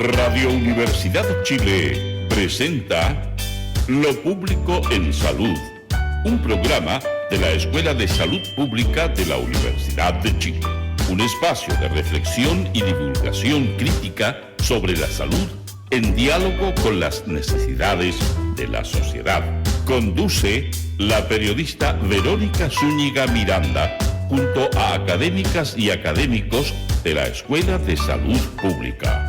Radio Universidad de Chile presenta Lo Público en Salud, un programa de la Escuela de Salud Pública de la Universidad de Chile. Un espacio de reflexión y divulgación crítica sobre la salud en diálogo con las necesidades de la sociedad. Conduce la periodista Verónica Zúñiga Miranda junto a académicas y académicos de la Escuela de Salud Pública.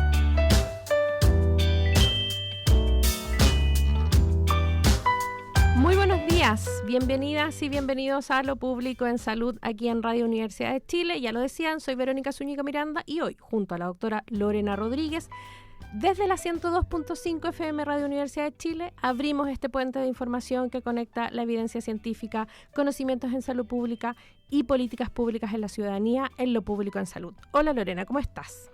Muy buenos días, bienvenidas y bienvenidos a Lo Público en Salud aquí en Radio Universidad de Chile. Ya lo decían, soy Verónica Zúñiga Miranda y hoy, junto a la doctora Lorena Rodríguez, desde la 102.5 FM Radio Universidad de Chile, abrimos este puente de información que conecta la evidencia científica, conocimientos en salud pública y políticas públicas en la ciudadanía en Lo Público en Salud. Hola Lorena, ¿cómo estás?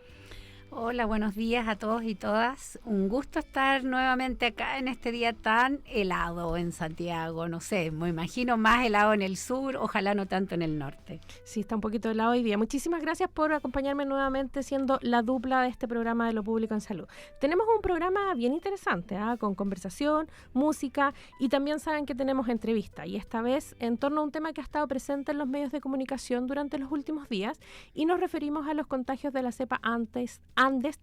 Hola, buenos días a todos y todas. Un gusto estar nuevamente acá en este día tan helado en Santiago. No sé, me imagino más helado en el sur, ojalá no tanto en el norte. Sí, está un poquito helado hoy día. Muchísimas gracias por acompañarme nuevamente siendo la dupla de este programa de Lo Público en Salud. Tenemos un programa bien interesante, con conversación, música y también saben que tenemos entrevista. Y esta vez en torno a un tema que ha estado presente en los medios de comunicación durante los últimos días y nos referimos a los contagios de la cepa Andes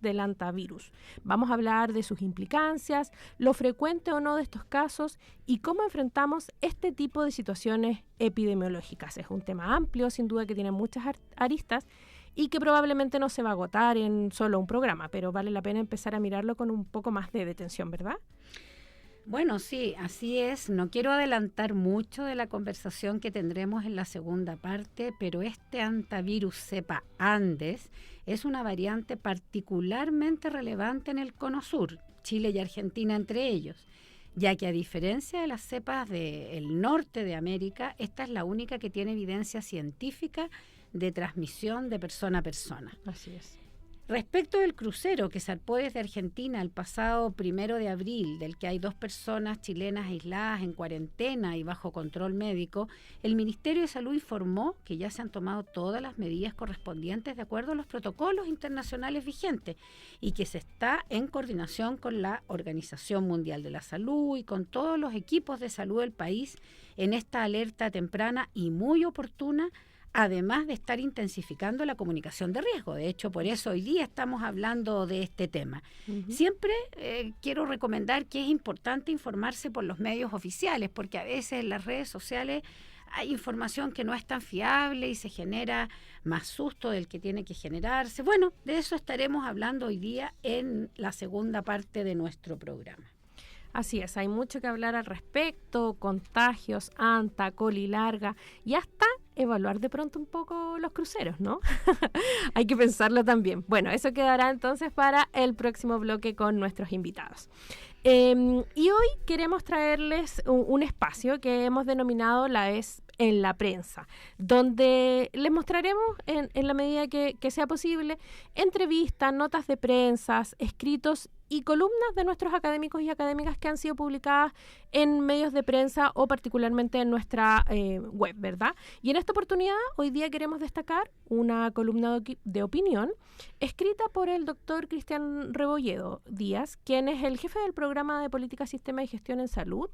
del hantavirus. Vamos a hablar de sus implicancias, lo frecuente o no de estos casos y cómo enfrentamos este tipo de situaciones epidemiológicas. Es un tema amplio, sin duda que tiene muchas aristas y que probablemente no se va a agotar en solo un programa, pero vale la pena empezar a mirarlo con un poco más de detención, ¿verdad? Bueno, sí, así es. No quiero adelantar mucho de la conversación que tendremos en la segunda parte, pero este hantavirus cepa Andes es una variante particularmente relevante en el Cono Sur, Chile y Argentina entre ellos, ya que a diferencia de las cepas del norte de América, esta es la única que tiene evidencia científica de transmisión de persona a persona. Así es. Respecto del crucero que zarpó desde Argentina el pasado 1 de abril, del que hay 2 personas chilenas aisladas en cuarentena y bajo control médico, el Ministerio de Salud informó que ya se han tomado todas las medidas correspondientes de acuerdo a los protocolos internacionales vigentes y que se está en coordinación con la Organización Mundial de la Salud y con todos los equipos de salud del país en esta alerta temprana y muy oportuna, además de estar intensificando la comunicación de riesgo. De hecho, por eso hoy día estamos hablando de este tema. Uh-huh. Siempre quiero recomendar que es importante informarse por los medios oficiales, porque a veces en las redes sociales hay información que no es tan fiable y se genera más susto del que tiene que generarse. Bueno, de eso estaremos hablando hoy día en la segunda parte de nuestro programa. Así es, hay mucho que hablar al respecto, contagios, anta, colilarga y hasta evaluar de pronto un poco los cruceros, ¿no? Hay que pensarlo también. Bueno, eso quedará entonces para el próximo bloque con nuestros invitados. Y hoy queremos traerles un espacio que hemos denominado La Vez en la Prensa, donde les mostraremos en la medida que sea posible entrevistas, notas de prensa, escritos y columnas de nuestros académicos y académicas que han sido publicadas en medios de prensa o particularmente en nuestra web, ¿verdad? Y en esta oportunidad, hoy día queremos destacar una columna de opinión escrita por el doctor Cristian Rebolledo Díaz, quien es el jefe del programa de Política, Sistema y Gestión en Salud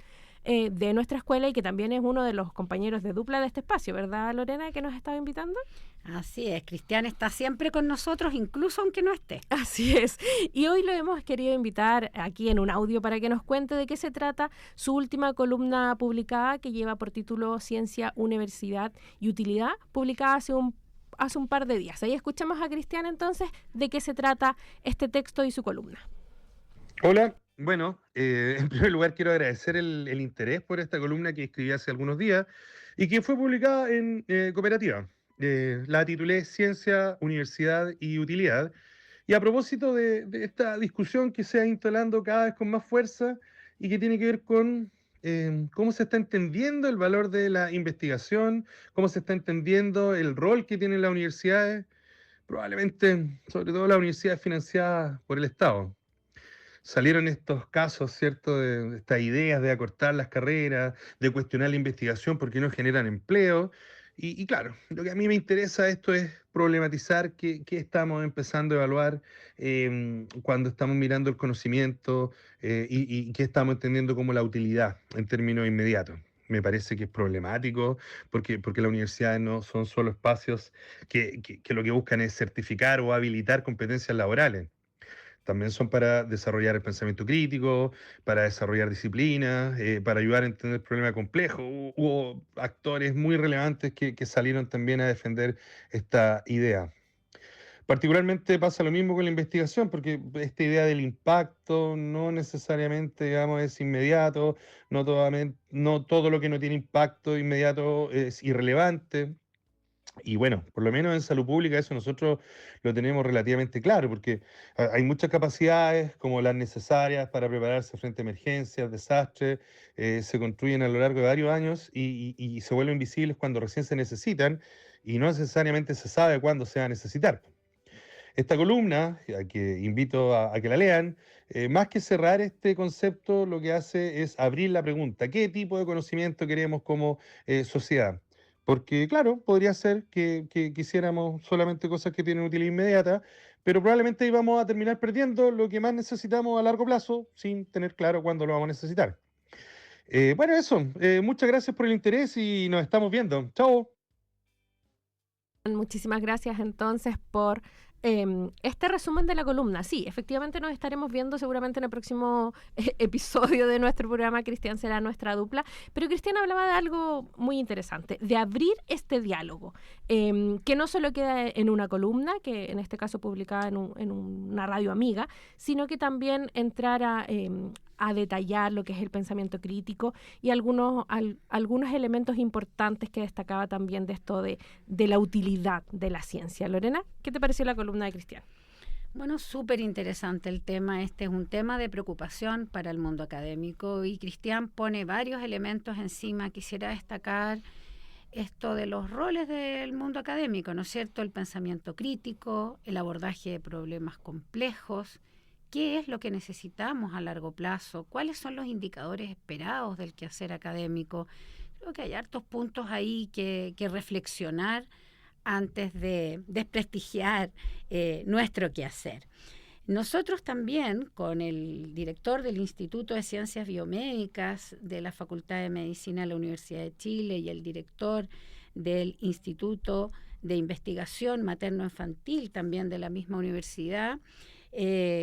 de nuestra escuela y que también es uno de los compañeros de dupla de este espacio, ¿verdad, Lorena, que nos estaba invitando? Así es, Cristian está siempre con nosotros, incluso aunque no esté. Así es, y hoy lo hemos querido invitar aquí en un audio para que nos cuente de qué se trata su última columna publicada que lleva por título Ciencia, Universidad y Utilidad, publicada hace un par de días. Ahí escuchamos a Cristian entonces de qué se trata este texto y su columna. Hola. Bueno, en primer lugar quiero agradecer el interés por esta columna que escribí hace algunos días y que fue publicada en Cooperativa. La titulé Ciencia, Universidad y Utilidad. Y a propósito de esta discusión que se va instalando cada vez con más fuerza y que tiene que ver con cómo se está entendiendo el valor de la investigación, cómo se está entendiendo el rol que tienen las universidades, probablemente, sobre todo las universidades financiadas por el Estado. Salieron estos casos, ¿cierto?, de estas ideas de acortar las carreras, de cuestionar la investigación porque no generan empleo, Y claro, lo que a mí me interesa esto es problematizar qué estamos empezando a evaluar cuando estamos mirando el conocimiento y qué estamos entendiendo como la utilidad en términos inmediatos. Me parece que es problemático porque las universidades no son solo espacios que lo que buscan es certificar o habilitar competencias laborales. También son para desarrollar el pensamiento crítico, para desarrollar disciplinas, para ayudar a entender problemas complejos. Hubo actores muy relevantes que salieron también a defender esta idea. Particularmente pasa lo mismo con la investigación, porque esta idea del impacto no necesariamente, digamos, es inmediato, no todo lo que no tiene impacto inmediato es irrelevante. Y bueno, por lo menos en salud pública eso nosotros lo tenemos relativamente claro, porque hay muchas capacidades como las necesarias para prepararse frente a emergencias, desastres, se construyen a lo largo de varios años y se vuelven visibles cuando recién se necesitan y no necesariamente se sabe cuándo se va a necesitar. Esta columna, a que invito a que la lean, más que cerrar este concepto, lo que hace es abrir la pregunta, ¿qué tipo de conocimiento queremos como sociedad? Porque, claro, podría ser que quisiéramos solamente cosas que tienen utilidad inmediata, pero probablemente íbamos a terminar perdiendo lo que más necesitamos a largo plazo sin tener claro cuándo lo vamos a necesitar. Bueno, eso. Muchas gracias por el interés y nos estamos viendo. Chao. Muchísimas gracias entonces por este resumen de la columna. Sí, efectivamente nos estaremos viendo seguramente en el próximo episodio de nuestro programa. Cristian será nuestra dupla, pero Cristian hablaba de algo muy interesante, de abrir este diálogo, que no solo queda en una columna, que en este caso publicada en una radio amiga, sino que también entrar a detallar lo que es el pensamiento crítico y algunos elementos importantes que destacaba también de esto de la utilidad de la ciencia. Lorena, ¿qué te pareció la columna de Cristian? Bueno, súper interesante el tema. Este es un tema de preocupación para el mundo académico y Cristian pone varios elementos encima. Quisiera destacar esto de los roles del mundo académico, ¿no es cierto? El pensamiento crítico, el abordaje de problemas complejos. ¿Qué es lo que necesitamos a largo plazo? ¿Cuáles son los indicadores esperados del quehacer académico? Creo que hay hartos puntos ahí que reflexionar antes de desprestigiar nuestro quehacer. Nosotros también, con el director del Instituto de Ciencias Biomédicas de la Facultad de Medicina de la Universidad de Chile y el director del Instituto de Investigación Materno-Infantil también de la misma universidad,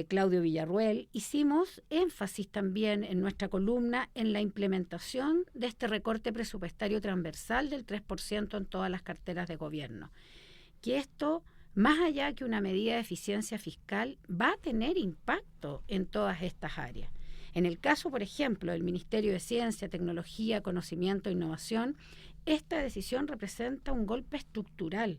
Claudio Villarruel, hicimos énfasis también en nuestra columna en la implementación de este recorte presupuestario transversal del 3% en todas las carteras de gobierno. Que esto, más allá que una medida de eficiencia fiscal, va a tener impacto en todas estas áreas. En el caso, por ejemplo, del Ministerio de Ciencia, Tecnología, Conocimiento e Innovación, esta decisión representa un golpe estructural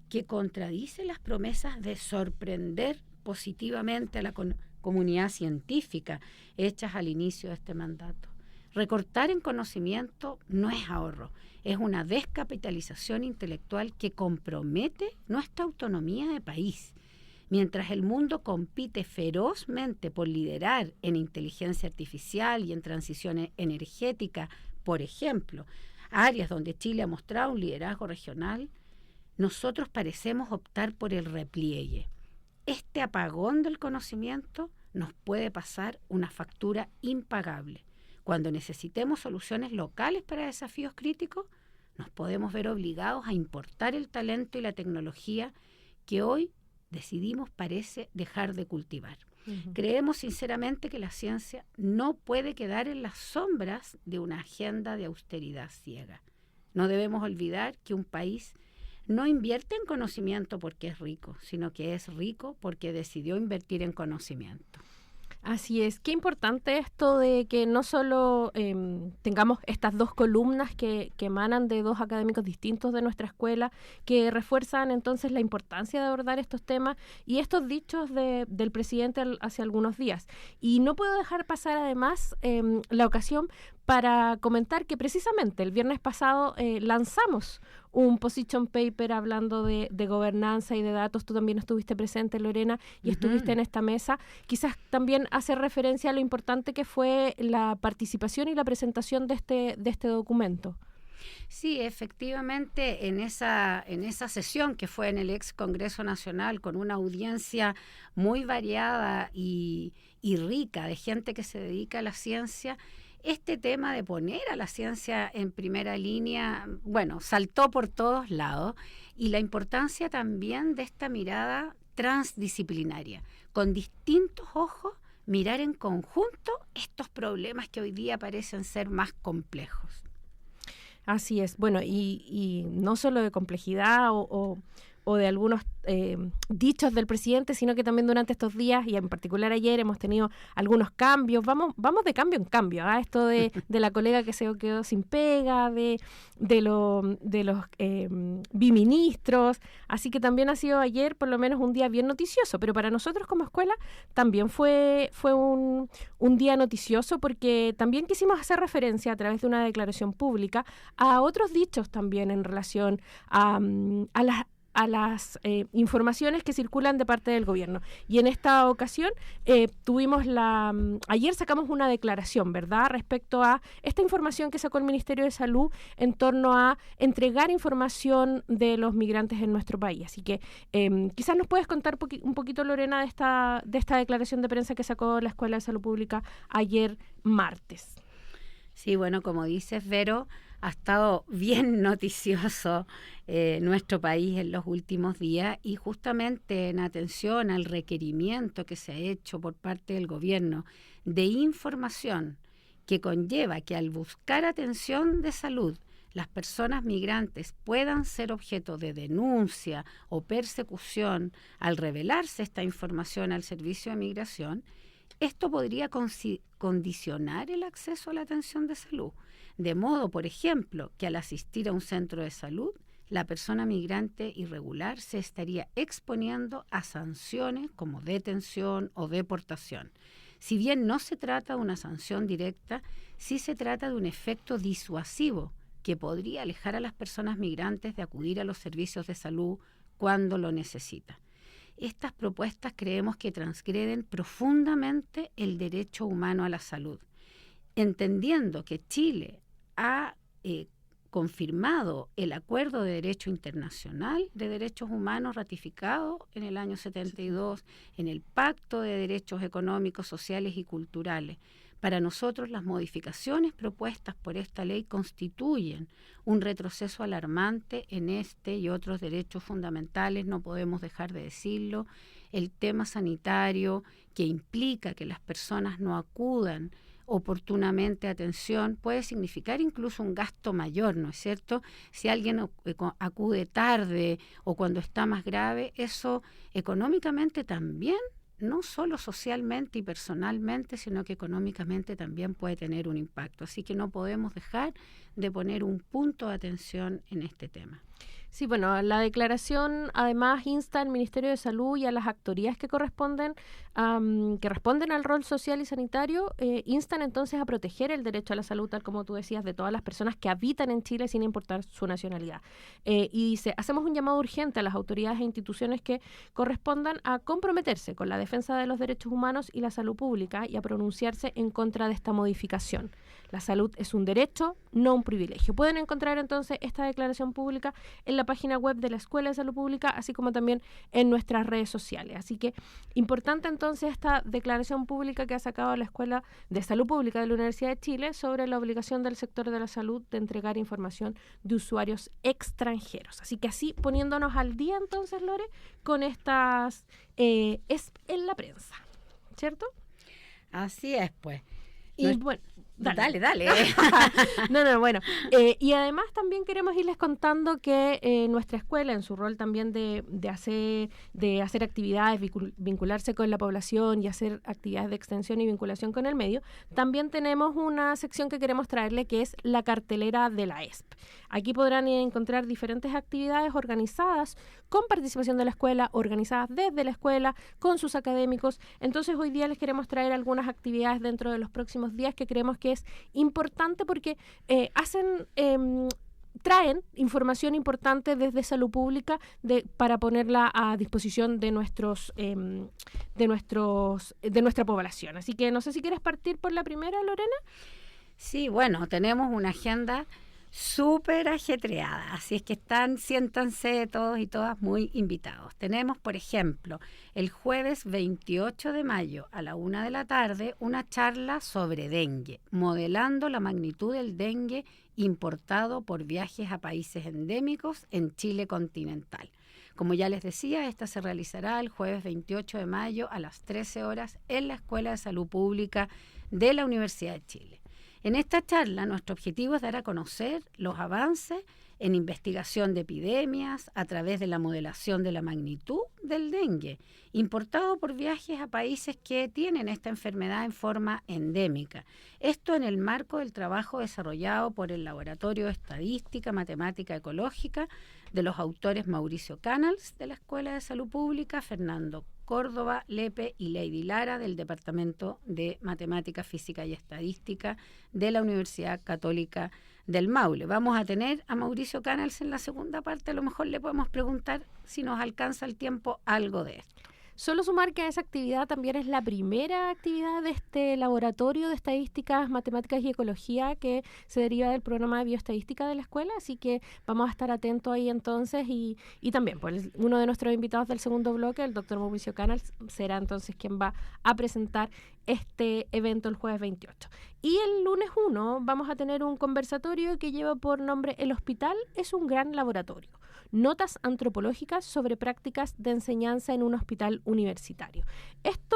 que contradice las promesas de sorprender positivamente a la comunidad científica hechas al inicio de este mandato. Recortar en conocimiento no es ahorro, es una descapitalización intelectual que compromete nuestra autonomía de país. Mientras el mundo compite ferozmente por liderar en inteligencia artificial y en transición energética, por ejemplo, áreas donde Chile ha mostrado un liderazgo regional, nosotros parecemos optar por el repliegue. Este apagón del conocimiento nos puede pasar una factura impagable. Cuando necesitemos soluciones locales para desafíos críticos, nos podemos ver obligados a importar el talento y la tecnología que hoy decidimos parece dejar de cultivar. Creemos sinceramente que la ciencia no puede quedar en las sombras de una agenda de austeridad ciega. No debemos olvidar que un país no invierte en conocimiento porque es rico, sino que es rico porque decidió invertir en conocimiento. Así es, qué importante esto de que no solo tengamos estas dos columnas que emanan de dos académicos distintos de nuestra escuela, que refuerzan entonces la importancia de abordar estos temas y estos dichos del presidente hace algunos días. Y no puedo dejar pasar además la ocasión para comentar que precisamente el viernes pasado lanzamos un position paper hablando de gobernanza y de datos. Tú también estuviste presente, Lorena, y estuviste en esta mesa. Quizás también hace referencia a lo importante que fue la participación y la presentación de este documento. Sí, efectivamente, en esa sesión que fue en el ex Congreso Nacional, con una audiencia muy variada y rica de gente que se dedica a la ciencia, este tema de poner a la ciencia en primera línea, bueno, saltó por todos lados, y la importancia también de esta mirada transdisciplinaria, con distintos ojos, mirar en conjunto estos problemas que hoy día parecen ser más complejos. Así es. Bueno, y no solo de complejidad o de algunos dichos del presidente, sino que también durante estos días, y en particular ayer, hemos tenido algunos cambios. Vamos de cambio en cambio, ¿eh? Esto de la colega que se quedó sin pega, de los biministros. Así que también ha sido ayer por lo menos un día bien noticioso, pero para nosotros como escuela también fue un día noticioso, porque también quisimos hacer referencia a través de una declaración pública a otros dichos también en relación a las informaciones que circulan de parte del gobierno. Y en esta ocasión ayer sacamos una declaración, ¿verdad?, respecto a esta información que sacó el Ministerio de Salud en torno a entregar información de los migrantes en nuestro país. Así que quizás nos puedes contar un poquito, Lorena, de esta declaración de prensa que sacó la Escuela de Salud Pública ayer martes. Sí, bueno, como dices, Vero, ha estado bien noticioso nuestro país en los últimos días, y justamente en atención al requerimiento que se ha hecho por parte del gobierno de información que conlleva que al buscar atención de salud las personas migrantes puedan ser objeto de denuncia o persecución al revelarse esta información al Servicio de Migración, esto podría condicionar el acceso a la atención de salud, de modo, por ejemplo, que al asistir a un centro de salud, la persona migrante irregular se estaría exponiendo a sanciones como detención o deportación. Si bien no se trata de una sanción directa, sí se trata de un efecto disuasivo que podría alejar a las personas migrantes de acudir a los servicios de salud cuando lo necesitan. Estas propuestas creemos que transgreden profundamente el derecho humano a la salud, entendiendo que Chile ha confirmado el Acuerdo de Derecho Internacional de Derechos Humanos ratificado en el año 72, en el Pacto de Derechos Económicos, Sociales y Culturales. Para nosotros, las modificaciones propuestas por esta ley constituyen un retroceso alarmante en este y otros derechos fundamentales, no podemos dejar de decirlo. El tema sanitario, que implica que las personas no acudan oportunamente a atención, puede significar incluso un gasto mayor, ¿no es cierto? Si alguien acude tarde o cuando está más grave, eso económicamente también, no solo socialmente y personalmente, sino que económicamente también puede tener un impacto. Así que no podemos dejar de poner un punto de atención en este tema. Sí, bueno, la declaración además insta al Ministerio de Salud y a las autoridades que corresponden, que responden al rol social y sanitario, instan entonces a proteger el derecho a la salud, tal como tú decías, de todas las personas que habitan en Chile sin importar su nacionalidad. Y dice, hacemos un llamado urgente a las autoridades e instituciones que correspondan a comprometerse con la defensa de los derechos humanos y la salud pública y a pronunciarse en contra de esta modificación. La salud es un derecho, no un privilegio. Pueden encontrar entonces esta declaración pública en la página web de la Escuela de Salud Pública, así como también en nuestras redes sociales. Así que importante entonces esta declaración pública que ha sacado la Escuela de Salud Pública de la Universidad de Chile sobre la obligación del sector de la salud de entregar información de usuarios extranjeros. Así que así poniéndonos al día entonces, Lore, con estas es en la prensa, ¿cierto? Así es, pues. Y bueno, Dale. No, bueno. Y además también queremos irles contando que nuestra escuela, en su rol también de hacer actividades, vincularse con la población y hacer actividades de extensión y vinculación con el medio, también tenemos una sección que queremos traerle, que es la cartelera de la ESP. Aquí podrán encontrar diferentes actividades organizadas con participación de la escuela, organizadas desde la escuela, con sus académicos. Entonces hoy día les queremos traer algunas actividades dentro de los próximos días que creemos que es importante porque traen información importante desde salud pública para ponerla a disposición de nuestra población. Así que no sé si quieres partir por la primera, Lorena. Sí, bueno, tenemos una agenda Súper ajetreada, así es que siéntanse todos y todas muy invitados. Tenemos, por ejemplo, el jueves 28 de mayo a la 1 de la tarde una charla sobre dengue, modelando la magnitud del dengue importado por viajes a países endémicos en Chile continental. Como ya les decía, esta se realizará el jueves 28 de mayo a las 13 horas en la Escuela de Salud Pública de la Universidad de Chile. En esta charla, nuestro objetivo es dar a conocer los avances en investigación de epidemias a través de la modelación de la magnitud del dengue, importado por viajes a países que tienen esta enfermedad en forma endémica. Esto en el marco del trabajo desarrollado por el Laboratorio de Estadística Matemática Ecológica de los autores Mauricio Canals de la Escuela de Salud Pública, Fernando Córdoba Lepe y Lady Lara del Departamento de Matemática, Física y Estadística de la Universidad Católica del Maule. Vamos a tener a Mauricio Canals en la segunda parte, a lo mejor le podemos preguntar si nos alcanza el tiempo algo de esto. Solo sumar que esa actividad también es la primera actividad de este laboratorio de estadísticas, matemáticas y ecología que se deriva del programa de bioestadística de la escuela, así que vamos a estar atentos ahí entonces y también pues, uno de nuestros invitados del segundo bloque, el doctor Mauricio Canals, será entonces quien va a presentar este evento el jueves 28. Y el lunes 1 vamos a tener un conversatorio que lleva por nombre El Hospital es un gran laboratorio. Notas antropológicas sobre prácticas de enseñanza en un hospital universitario. Esta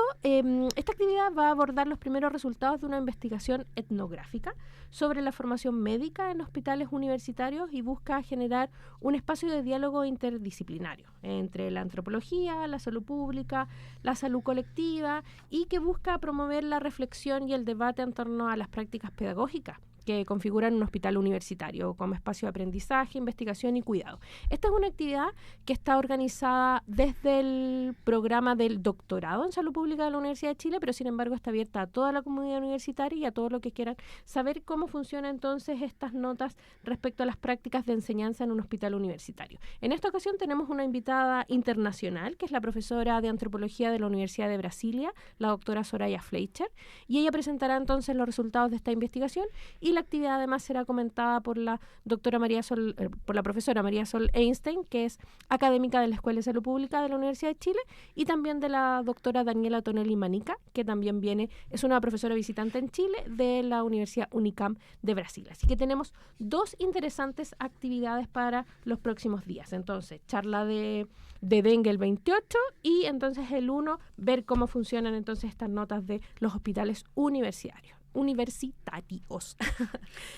actividad va a abordar los primeros resultados de una investigación etnográfica sobre la formación médica en hospitales universitarios y busca generar un espacio de diálogo interdisciplinario entre la antropología, la salud pública, la salud colectiva y que busca promover la reflexión y el debate en torno a las prácticas pedagógicas que configuran un hospital universitario como espacio de aprendizaje, investigación y cuidado. Esta es una actividad que está organizada desde el programa del doctorado en salud pública de la Universidad de Chile, pero sin embargo está abierta a toda la comunidad universitaria y a todos los que quieran saber cómo funcionan entonces estas notas respecto a las prácticas de enseñanza en un hospital universitario. En esta ocasión tenemos una invitada internacional, que es la profesora de antropología de la Universidad de Brasilia, la doctora Soraya Fleischer, y ella presentará entonces los resultados de esta investigación y la actividad además será comentada por la por la profesora María Sol Einstein, que es académica de la Escuela de Salud Pública de la Universidad de Chile, y también de la doctora Daniela Tonelli Manica, que también es una profesora visitante en Chile de la Universidad Unicamp de Brasil. Así que tenemos dos interesantes actividades para los próximos días. Entonces, charla de dengue el 28 y entonces el 1, ver cómo funcionan entonces estas notas de los hospitales universitarios.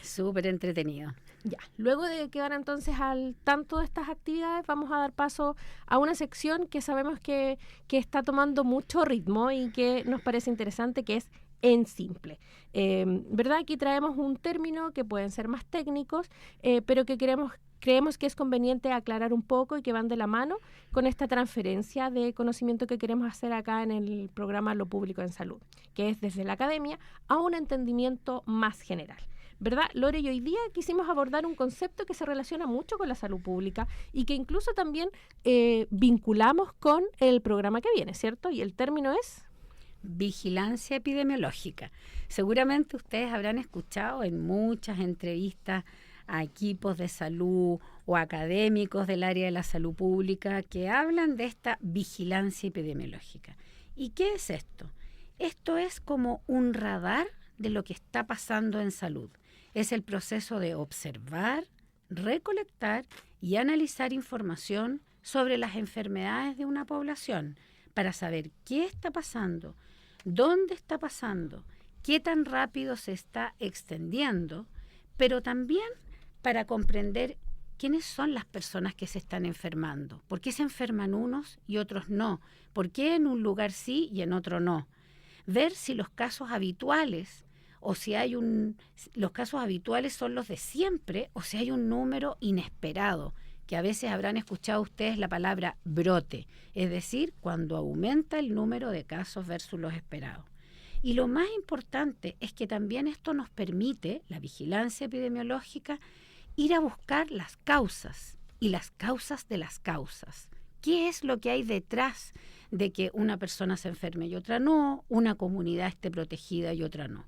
Súper entretenido. Ya, luego de quedar entonces al tanto de estas actividades, vamos a dar paso a una sección que sabemos que está tomando mucho ritmo y que nos parece interesante, que es En Simple. ¿Verdad? Aquí traemos un término que pueden ser más técnicos, pero que creemos que es conveniente aclarar un poco y que van de la mano con esta transferencia de conocimiento que queremos hacer acá en el programa Lo Público en Salud, que es desde la academia a un entendimiento más general. ¿Verdad, Lore? Y hoy día quisimos abordar un concepto que se relaciona mucho con la salud pública y que incluso también vinculamos con el programa que viene, ¿cierto? Y el término es vigilancia epidemiológica. Seguramente ustedes habrán escuchado en muchas entrevistas a equipos de salud o académicos del área de la salud pública que hablan de esta vigilancia epidemiológica. ¿Y qué es esto? Esto es como un radar de lo que está pasando en salud. Es el proceso de observar, recolectar y analizar información sobre las enfermedades de una población para saber qué está pasando, dónde está pasando, qué tan rápido se está extendiendo, pero también para comprender quiénes son las personas que se están enfermando, por qué se enferman unos y otros no, por qué en un lugar sí y en otro no. Ver si los casos habituales o si hay los casos habituales son los de siempre o si hay un número inesperado, que a veces habrán escuchado ustedes la palabra brote, es decir, cuando aumenta el número de casos versus los esperados. Y lo más importante es que también esto nos permite, la vigilancia epidemiológica, ir a buscar las causas y las causas de las causas. ¿Qué es lo que hay detrás de que una persona se enferme y otra no, una comunidad esté protegida y otra no?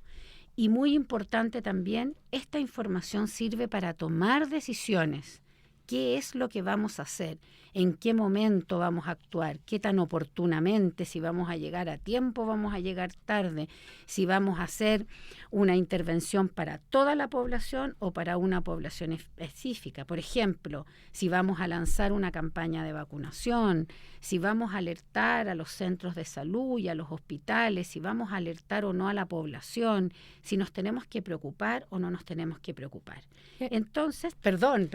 Y muy importante también, esta información sirve para tomar decisiones. ¿Qué es lo que vamos a hacer? ¿En qué momento vamos a actuar? ¿Qué tan oportunamente? Si vamos a llegar a tiempo, vamos a llegar tarde. Si vamos a hacer una intervención para toda la población o para una población específica. Por ejemplo, si vamos a lanzar una campaña de vacunación, si vamos a alertar a los centros de salud y a los hospitales, si vamos a alertar o no a la población, si nos tenemos que preocupar o no nos tenemos que preocupar. Entonces, perdón.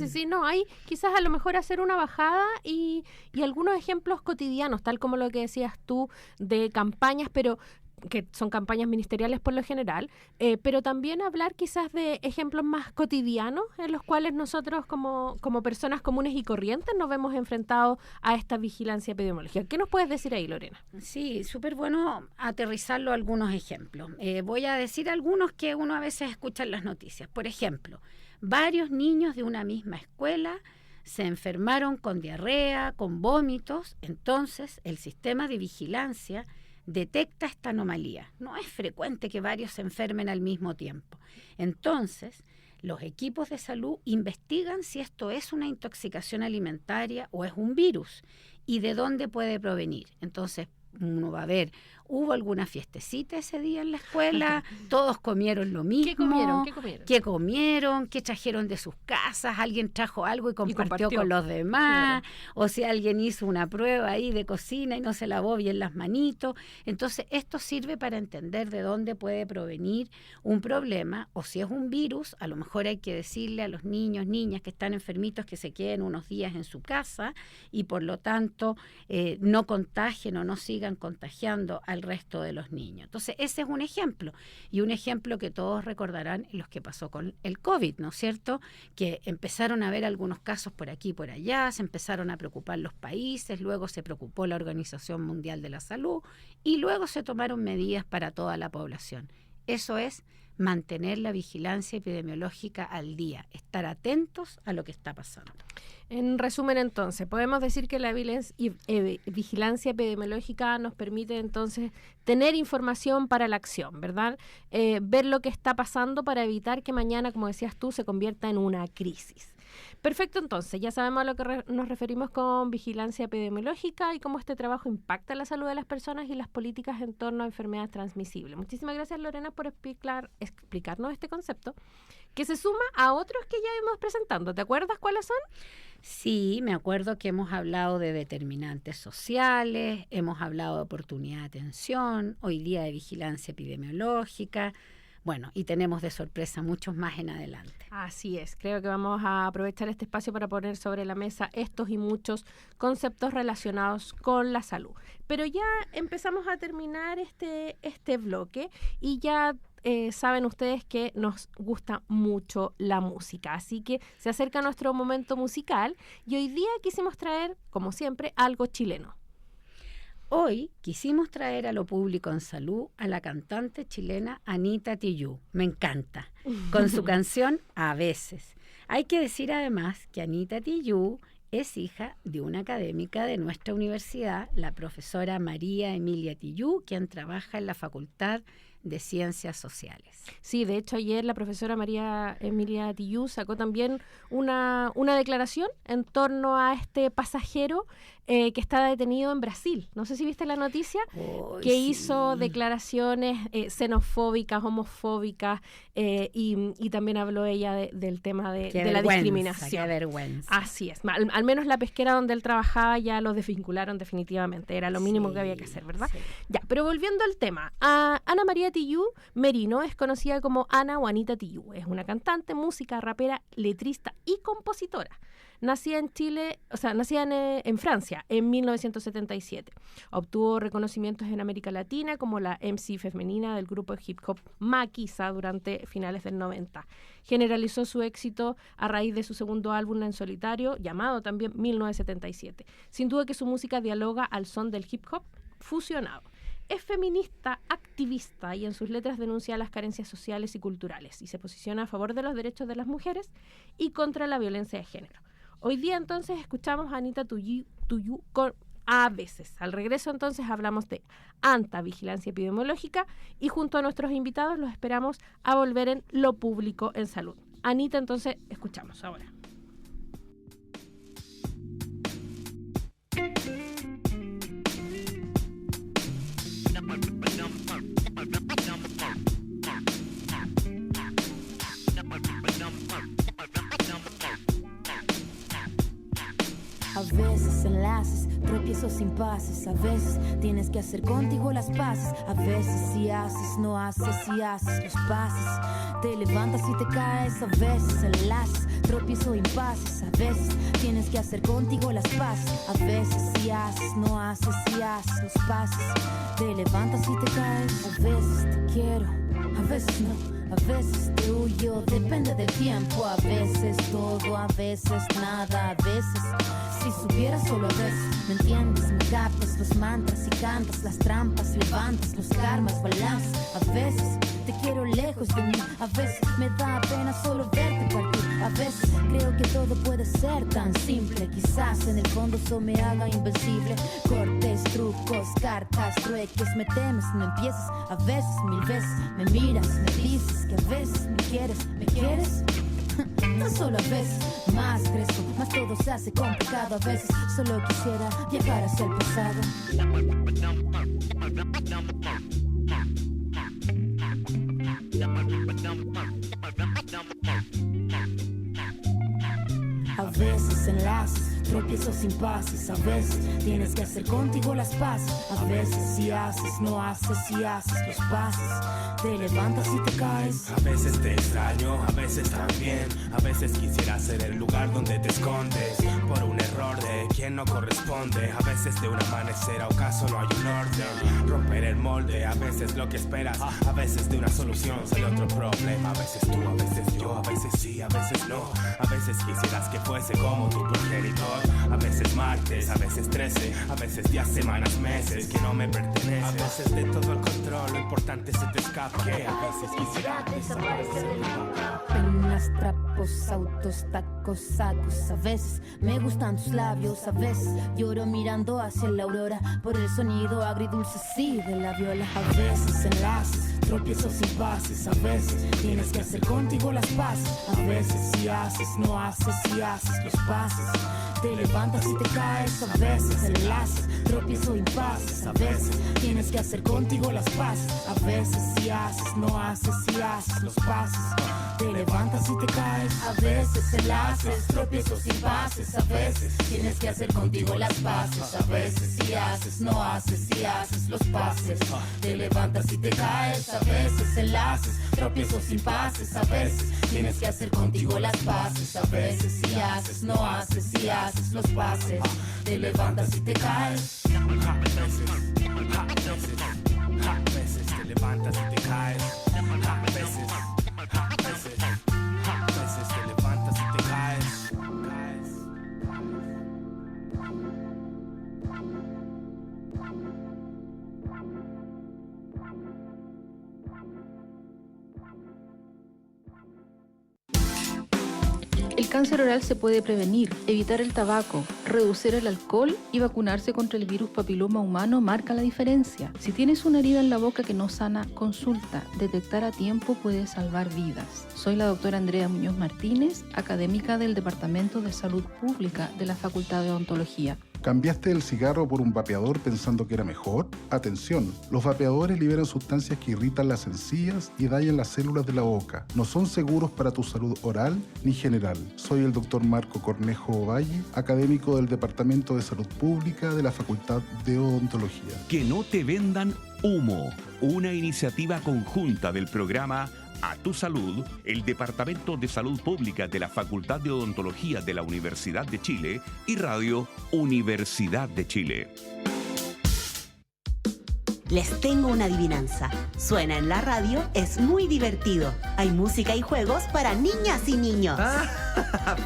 Sí, no, hay quizás a lo mejor hacer una bajada y algunos ejemplos cotidianos, tal como lo que decías tú, de campañas, pero que son campañas ministeriales por lo general, pero también hablar quizás de ejemplos más cotidianos en los cuales nosotros como personas comunes y corrientes nos vemos enfrentados a esta vigilancia epidemiológica. ¿Qué nos puedes decir ahí, Lorena? Sí, súper bueno aterrizarlo a algunos ejemplos. Voy a decir algunos que uno a veces escucha en las noticias. Por ejemplo, varios niños de una misma escuela se enfermaron con diarrea, con vómitos. Entonces, el sistema de vigilancia detecta esta anomalía. No es frecuente que varios se enfermen al mismo tiempo. Entonces, los equipos de salud investigan si esto es una intoxicación alimentaria o es un virus y de dónde puede provenir. Entonces, uno va a ver, ¿hubo alguna fiestecita ese día en la escuela? ¿Todos comieron lo mismo? ¿Qué comieron? ¿Qué trajeron de sus casas? ¿Alguien trajo algo y compartió con los demás? Claro. O si alguien hizo una prueba ahí de cocina y no se lavó bien las manitos. Entonces, esto sirve para entender de dónde puede provenir un problema, o si es un virus, a lo mejor hay que decirle a los niños, niñas que están enfermitos que se queden unos días en su casa y por lo tanto no contagien o no sigan contagiando al resto de los niños. Entonces, ese es un ejemplo, y un ejemplo que todos recordarán en los que pasó con el COVID, ¿no es cierto? Que empezaron a haber algunos casos por aquí y por allá, se empezaron a preocupar los países, luego se preocupó la Organización Mundial de la Salud y luego se tomaron medidas para toda la población. Eso es mantener la vigilancia epidemiológica al día, estar atentos a lo que está pasando. En resumen, entonces, podemos decir que la vigilancia epidemiológica nos permite entonces tener información para la acción, ¿verdad? Ver lo que está pasando para evitar que mañana, como decías tú, se convierta en una crisis. Perfecto, entonces, ya sabemos a lo que nos referimos con vigilancia epidemiológica y cómo este trabajo impacta la salud de las personas y las políticas en torno a enfermedades transmisibles. Muchísimas gracias, Lorena, por explicarnos este concepto, que se suma a otros que ya hemos presentado. ¿Te acuerdas cuáles son? Sí, me acuerdo que hemos hablado de determinantes sociales, hemos hablado de oportunidad de atención, hoy día de vigilancia epidemiológica. Bueno, y tenemos de sorpresa muchos más en adelante. Así es, creo que vamos a aprovechar este espacio para poner sobre la mesa estos y muchos conceptos relacionados con la salud. Pero ya empezamos a terminar este bloque y ya saben ustedes que nos gusta mucho la música, así que se acerca nuestro momento musical y hoy día quisimos traer, como siempre, algo chileno. Hoy quisimos traer a lo público en salud a la cantante chilena Anita Tijoux. Me encanta. Con su canción A veces. Hay que decir además que Anita Tijoux es hija de una académica de nuestra universidad, la profesora María Emilia Tijoux, quien trabaja en la Facultad de Ciencias Sociales. Sí, de hecho ayer la profesora María Emilia Tijoux sacó también una declaración en torno a este pasajero que está detenido en Brasil. No sé si viste la noticia, que sí hizo declaraciones xenofóbicas, homofóbicas y también habló ella del tema de la discriminación. Qué vergüenza. Así es. Al menos la pesquera donde él trabajaba ya los desvincularon definitivamente. Era lo mínimo que había que hacer, ¿verdad? Sí. Ya, pero volviendo al tema, Ana María Tijoux Merino es conocida como Ana o Anita Tijoux. Es una cantante, música, rapera, letrista y compositora. Nacida en Francia en 1977. Obtuvo reconocimientos en América Latina como la MC femenina del grupo de hip hop Maquisa durante finales del 90. Generalizó su éxito a raíz de su segundo álbum en solitario, llamado también 1977. Sin duda que su música dialoga al son del hip hop fusionado. Es feminista, activista y en sus letras denuncia las carencias sociales y culturales y se posiciona a favor de los derechos de las mujeres y contra la violencia de género. Hoy día entonces escuchamos a Anita Tijoux con a veces. Al regreso entonces hablamos de ANTA, Vigilancia Epidemiológica, y junto a nuestros invitados los esperamos a volver en Lo Público en Salud. Anita, entonces escuchamos ahora. A veces enlaces, tropiezos, impases. A veces tienes que hacer contigo las paces. A veces si haces, no haces, si haces los pases. Te levantas y te caes. A veces enlaces, tropiezos, impases. A veces tienes que hacer contigo las paces. A veces si haces, no haces, si haces los pases. Te levantas y te caes. A veces te quiero, a veces no. A veces te huyo, depende del tiempo. A veces todo, a veces nada. A veces, si supieras solo a veces, ¿me entiendes? Me captas los mantras y cantas las trampas, levantas los karmas, balanzas. A veces te quiero lejos de mí. A veces me da pena solo verte partir. A veces creo que todo puede ser tan simple. Quizás en el fondo eso me haga invencible. Cortes, trucos, cartas, trueques. Me temes, no empieces. A veces, mil veces me miras, me dices que a veces me quieres. No solo a veces, más crezco, más todo se hace complicado. A veces solo quisiera viajar hacia el pasado. A veces enlaces, tropiezos, impases. A veces tienes que hacer contigo las paces. A veces si haces, no haces, si haces los pases. Te levantas y te caes. A veces te extraño, a veces también. A veces quisiera ser el lugar donde te escondes por un error de quien no corresponde. A veces de un amanecer a ocaso no hay un orden. Romper el molde, a veces lo que esperas. A veces de una solución sale otro problema. A veces tú, a veces yo, a veces sí, a veces no. A veces quisieras que fuese como tu progenitor. A veces martes, a veces 13. A veces días, semanas, meses que no me pertenece. A veces de todo el control, lo importante se te escapa. Que a veces quisiera desaparecer. Penas, trapos, autos, tacos, sacos. A veces me gustan tus labios. A veces lloro mirando hacia la aurora por el sonido agridulce, sí, de la viola. A veces enlaces, tropiezos, impases. A veces tienes que hacer contigo las paces. A veces si haces, no haces, si haces los pases. Te levantas y te caes. A veces enlaces, tropiezos, impases. A veces tienes que hacer contigo las paces. A veces si haces, no haces, si haces los pases. Te levantas y te caes. A veces enlaces, tropiezos, impases. A veces tienes que hacer contigo las paces. A veces si haces, no haces, si haces los pases. Te levantas y te caes. A veces enlaces, tropiezos, impases. A veces tienes que hacer contigo las paces. A veces si haces, no haces, si haces los pases. Te levantas y te caes. A veces te levantas y te caes. A veces te levantas y te caes. El cáncer oral se puede prevenir, evitar el tabaco, reducir el alcohol y vacunarse contra el virus papiloma humano marca la diferencia. Si tienes una herida en la boca que no sana, consulta. Detectar a tiempo puede salvar vidas. Soy la doctora Andrea Muñoz Martínez, académica del Departamento de Salud Pública de la Facultad de Odontología. ¿Cambiaste el cigarro por un vapeador pensando que era mejor? Atención, los vapeadores liberan sustancias que irritan las encías y dañan las células de la boca. No son seguros para tu salud oral ni general. Soy el doctor Marco Cornejo Ovalle, académico del Departamento de Salud Pública de la Facultad de Odontología. Que no te vendan humo, una iniciativa conjunta del programa A Tu Salud, el Departamento de Salud Pública de la Facultad de Odontología de la Universidad de Chile y Radio Universidad de Chile. Les tengo una adivinanza. Suena en la radio, es muy divertido. Hay música y juegos para niñas y niños.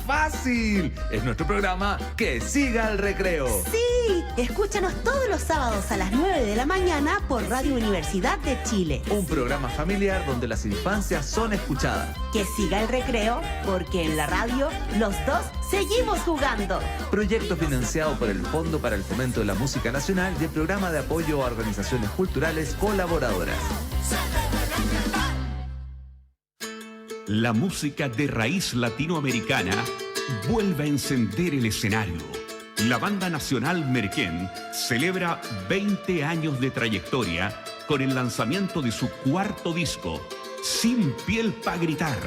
¡Fácil! Es nuestro programa Que Siga el Recreo. ¡Sí! Sí, escúchanos todos los sábados a las 9 de la mañana por Radio Universidad de Chile. Un programa familiar donde las infancias son escuchadas. Que siga el recreo, porque en la radio los dos seguimos jugando. Proyecto financiado por el Fondo para el Fomento de la Música Nacional y el Programa de Apoyo a Organizaciones Culturales Colaboradoras. La música de raíz latinoamericana vuelve a encender el escenario. La Banda Nacional Merquén celebra 20 años de trayectoria con el lanzamiento de su cuarto disco, Sin Piel Pa' Gritar,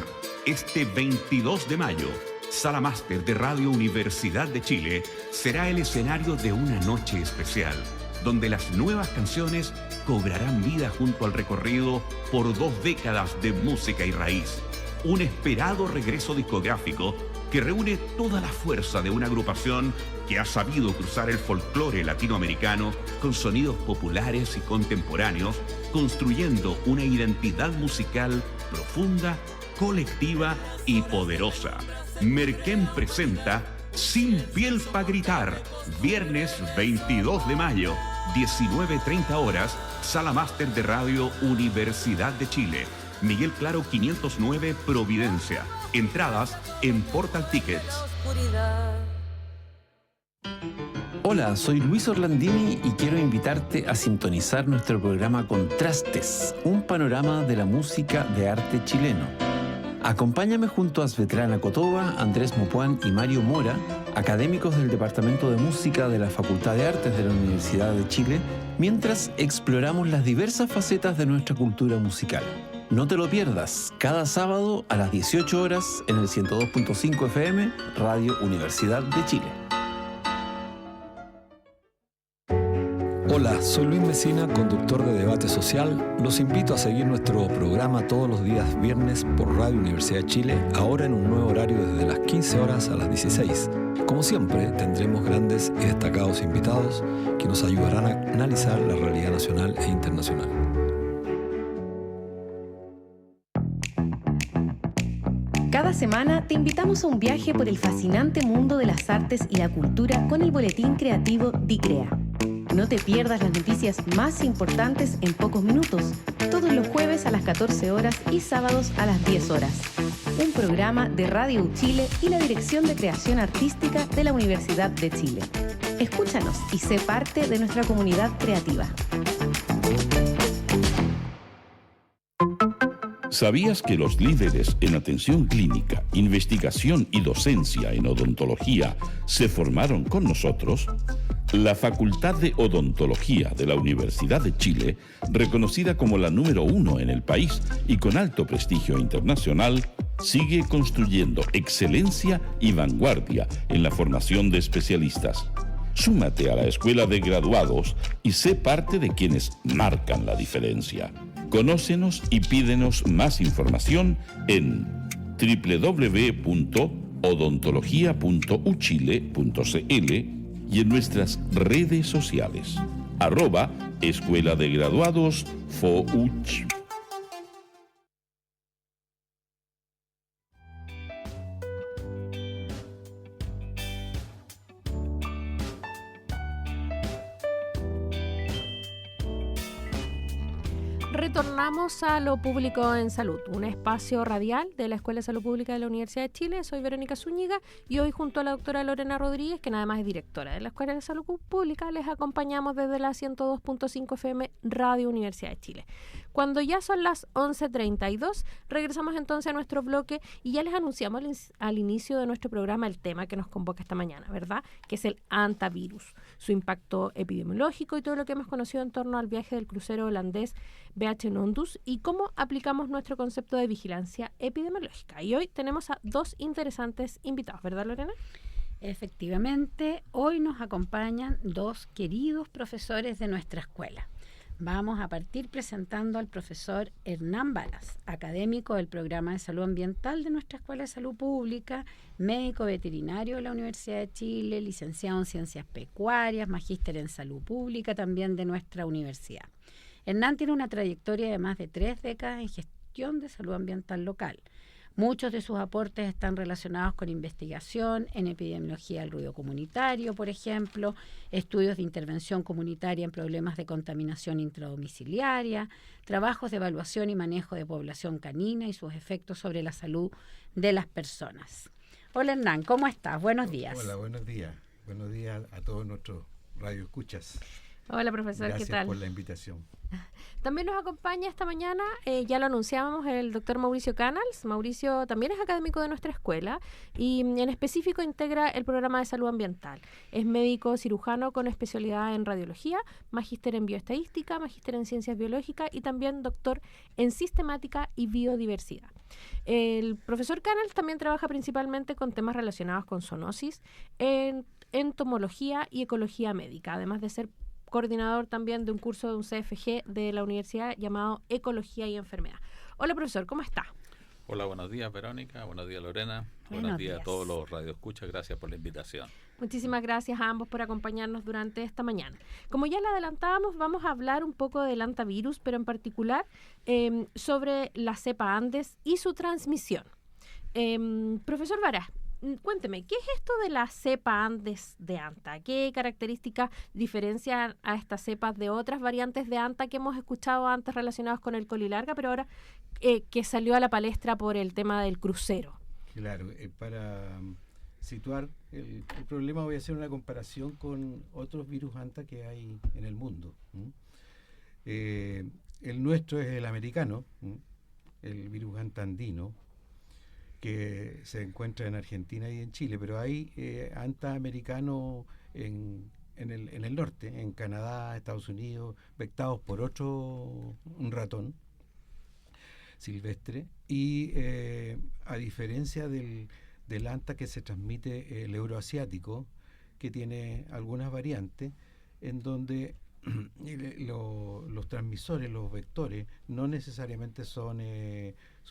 este 22 de mayo. Sala Máster de Radio Universidad de Chile será el escenario de una noche especial, donde las nuevas canciones cobrarán vida junto al recorrido por 2 décadas de música y raíz. Un esperado regreso discográfico que reúne toda la fuerza de una agrupación que ha sabido cruzar el folclore latinoamericano con sonidos populares y contemporáneos, construyendo una identidad musical profunda, colectiva y poderosa. Merquén presenta Sin Piel Pa' Gritar, viernes 22 de mayo, 19:30 horas, Sala Máster de Radio Universidad de Chile. Miguel Claro 509 Providencia. Entradas en Portal Tickets. Hola, soy Luis Orlandini y quiero invitarte a sintonizar nuestro programa Contrastes, un panorama de la música de arte chileno. Acompáñame junto a Svetlana Kotova, Andrés Mopuán y Mario Mora, académicos del Departamento de Música de la Facultad de Artes de la Universidad de Chile, mientras exploramos las diversas facetas de nuestra cultura musical. No te lo pierdas, cada sábado a las 18 horas en el 102.5 FM, Radio Universidad de Chile. Hola, soy Luis Mesina, conductor de Debate Social. Los invito a seguir nuestro programa todos los días viernes por Radio Universidad de Chile, ahora en un nuevo horario desde las 15 horas a las 16. Como siempre, tendremos grandes y destacados invitados que nos ayudarán a analizar la realidad nacional e internacional. Cada semana te invitamos a un viaje por el fascinante mundo de las artes y la cultura con el boletín creativo DICREA. No te pierdas las noticias más importantes en pocos minutos, todos los jueves a las 14 horas y sábados a las 10 horas. Un programa de Radio Chile y la Dirección de Creación Artística de la Universidad de Chile. Escúchanos y sé parte de nuestra comunidad creativa. ¿Sabías que los líderes en atención clínica, investigación y docencia en odontología se formaron con nosotros? La Facultad de Odontología de la Universidad de Chile, reconocida como la número 1 en el país y con alto prestigio internacional, sigue construyendo excelencia y vanguardia en la formación de especialistas. Súmate a la Escuela de Graduados y sé parte de quienes marcan la diferencia. Conócenos y pídenos más información en www.odontologia.uchile.cl y en nuestras redes sociales. @Escuela de Graduados FOUCH. Retornamos a Lo Público en Salud, un espacio radial de la Escuela de Salud Pública de la Universidad de Chile. Soy Verónica Zúñiga y hoy junto a la doctora Lorena Rodríguez, que además es directora de la Escuela de Salud Pública, les acompañamos desde la 102.5 FM Radio Universidad de Chile. Cuando ya son las 11:32, regresamos entonces a nuestro bloque y ya les anunciamos al inicio de nuestro programa el tema que nos convoca esta mañana, ¿verdad? Que es el hantavirus, su impacto epidemiológico y todo lo que hemos conocido en torno al viaje del crucero holandés BH Nondus y cómo aplicamos nuestro concepto de vigilancia epidemiológica. Y hoy tenemos a 2 interesantes invitados, ¿verdad, Lorena? Efectivamente, hoy nos acompañan 2 queridos profesores de nuestra escuela. Vamos a partir presentando al profesor Hernán Balas, académico del Programa de Salud Ambiental de nuestra Escuela de Salud Pública, médico veterinario de la Universidad de Chile, licenciado en Ciencias Pecuarias, magíster en Salud Pública también de nuestra universidad. Hernán tiene una trayectoria de más de 3 décadas en gestión de salud ambiental local. Muchos de sus aportes están relacionados con investigación en epidemiología del ruido comunitario, por ejemplo, estudios de intervención comunitaria en problemas de contaminación intradomiciliaria, trabajos de evaluación y manejo de población canina y sus efectos sobre la salud de las personas. Hola Hernán, ¿cómo estás? Buenos días. Hola, buenos días. Buenos días a todos nuestros radioescuchas. Hola, profesor, ¿qué tal? Gracias por la invitación. También nos acompaña esta mañana, ya lo anunciábamos, el doctor Mauricio Canals. Mauricio también es académico de nuestra escuela y en específico integra el programa de salud ambiental. Es médico cirujano con especialidad en radiología, magíster en bioestadística, magíster en ciencias biológicas y también doctor en sistemática y biodiversidad. El profesor Canals también trabaja principalmente con temas relacionados con zoonosis, en entomología y ecología médica, además de ser coordinador también de un curso de un CFG de la universidad llamado Ecología y Enfermedad. Hola, profesor, ¿cómo está? Hola, buenos días, Verónica. Buenos días, Lorena. Buenos días a todos los radioescuchas. Gracias por la invitación. Muchísimas gracias a ambos por acompañarnos durante esta mañana. Como ya le adelantábamos, vamos a hablar un poco del hantavirus, pero en particular sobre la cepa Andes y su transmisión. Profesor Varas, cuénteme, ¿qué es esto de la cepa Andes de anta? ¿Qué características diferencian a estas cepas de otras variantes de anta que hemos escuchado antes relacionadas con el colilarga, pero ahora que salió a la palestra por el tema del crucero? Claro, para situar el problema voy a hacer una comparación con otros virus anta que hay en el mundo. El nuestro es el americano, el virus anta andino, que se encuentra en Argentina y en Chile, pero hay anta americano en el norte, en Canadá, Estados Unidos, vectados por un ratón silvestre, y a diferencia del anta que se transmite el euroasiático, que tiene algunas variantes, en donde los transmisores, los vectores, no necesariamente son